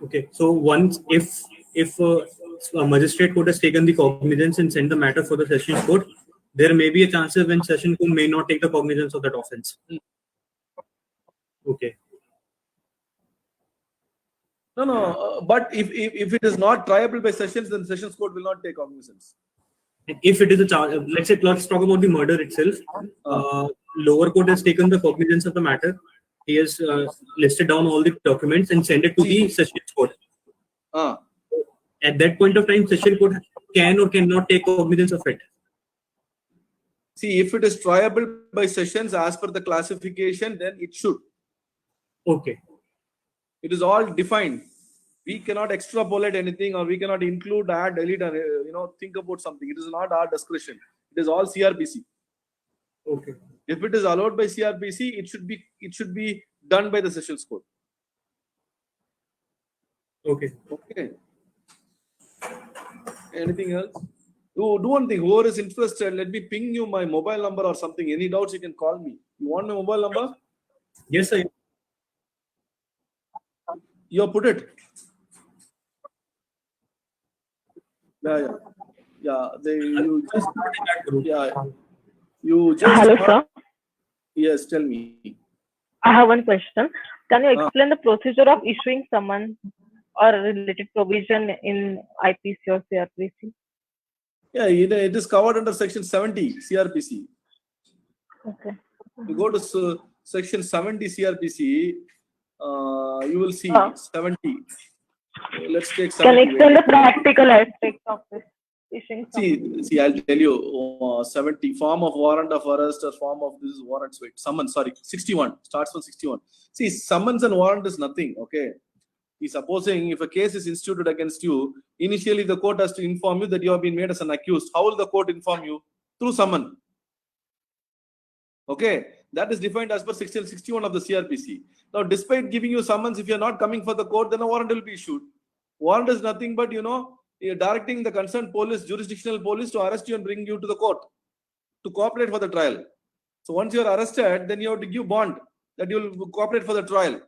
Okay. So once if a magistrate court has taken the cognizance and sent the matter for the sessions court, there may be a chance when session court may not take the cognizance of that offence. Okay. No. But if it is not triable by sessions, then sessions court will not take cognizance. If it is a charge, let's talk about the murder itself. Lower court has taken the cognizance of the matter. He has listed down all the documents and sent it to the sessions court. At that point of time, session court can or cannot take cognizance of it. See, if it is triable by sessions as per the classification, then it should. Okay. It is all defined. We cannot extrapolate anything, or we cannot include, add, delete, or think about something. It is not our discretion. It is all CRPC. Okay. If it is allowed by CRPC, it should be done by the sessions court. Okay. Okay. Anything else? Do one thing. Whoever is interested, let me ping you my mobile number or something. Any doubts, you can call me. You want my mobile number? Yes, sir. You put it. Yeah. You just. Hello, sir. Yes, tell me. I have one question. Can you explain the procedure of issuing summons or related provision in IPC or CRPC? Yeah, it is covered under section 70 CRPC. Okay. You go to section 70 CRPC, you will see 70. Let's take 70. Can you explain the practical aspects of this? See, I'll tell you. 70 form of warrant of arrest or form of this warrants. Wait, summons. Sorry, 61 starts from 61. See, summons and warrant is nothing. Okay. Supposing if a case is instituted against you, initially the court has to inform you that you have been made as an accused. How will the court inform you? Through summon. Okay, that is defined as per section 61 of the CRPC. Now, despite giving you summons, if you are not coming for the court, then a warrant will be issued. Warrant is nothing but, you're directing the concerned police, jurisdictional police, to arrest you and bring you to the court to cooperate for the trial. So once you are arrested, then you have to give bond that you will cooperate for the trial.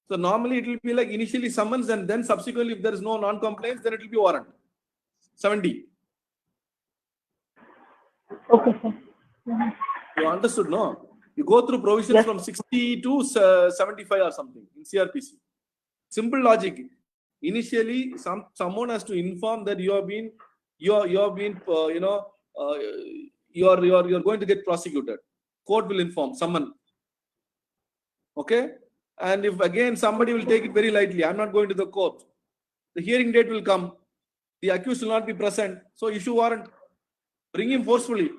So normally it will be like initially summons, and then subsequently if there is no non-compliance, then it will be warrant. 70. Okay, sir. You understood, no? You go through provisions from 60 to 75 or something in CRPC. Simple logic. Initially, someone has to inform that you are going to get prosecuted. Court will inform someone. Okay. And if again somebody will take it very lightly, I'm not going to the court. The hearing date will come. The accused will not be present. So issue warrant. Bring him forcefully.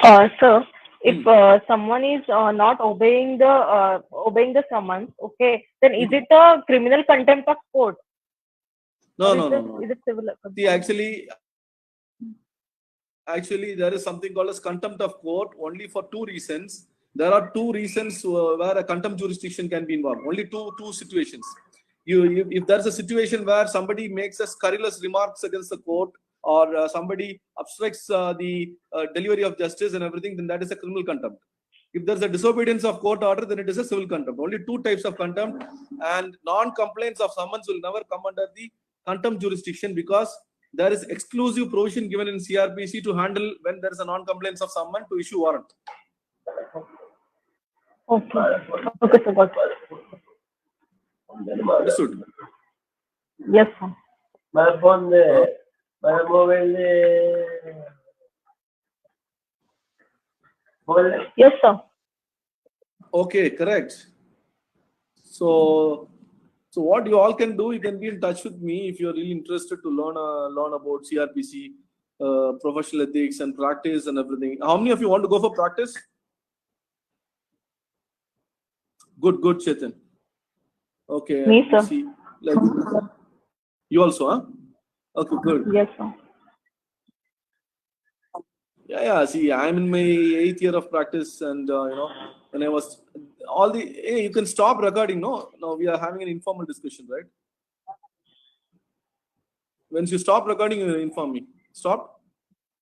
Sir, if someone is not obeying the summons, okay, then is it a criminal contempt of court? No. Is it civil? See, actually, there is something called as contempt of court only for two reasons. There are two reasons where a contempt jurisdiction can be involved. Only two situations. If there's a situation where somebody makes a scurrilous remarks against the court, or somebody obstructs the delivery of justice and everything, then that is a criminal contempt. If there's a disobedience of court order, then it is a civil contempt. Only two types of contempt, and non-compliance of summons will never come under the contempt jurisdiction, because there is exclusive provision given in CRPC to handle when there is a non-compliance of someone to issue warrant. Okay. Okay, sir. Got it. Understood. Yes, sir. Yes, sir. Okay, correct. So what you all can do, you can be in touch with me if you're really interested to learn about CRPC, professional ethics and practice and everything. How many of you want to go for practice? Good, Chetan. Okay. Me, sir. See, you also, huh? Okay, good. Yes, sir. Yeah. See, I'm in my 8th year of practice, and when I was hey, you can stop recording. No, we are having an informal discussion, right? Once you stop recording, you inform me. Stopped?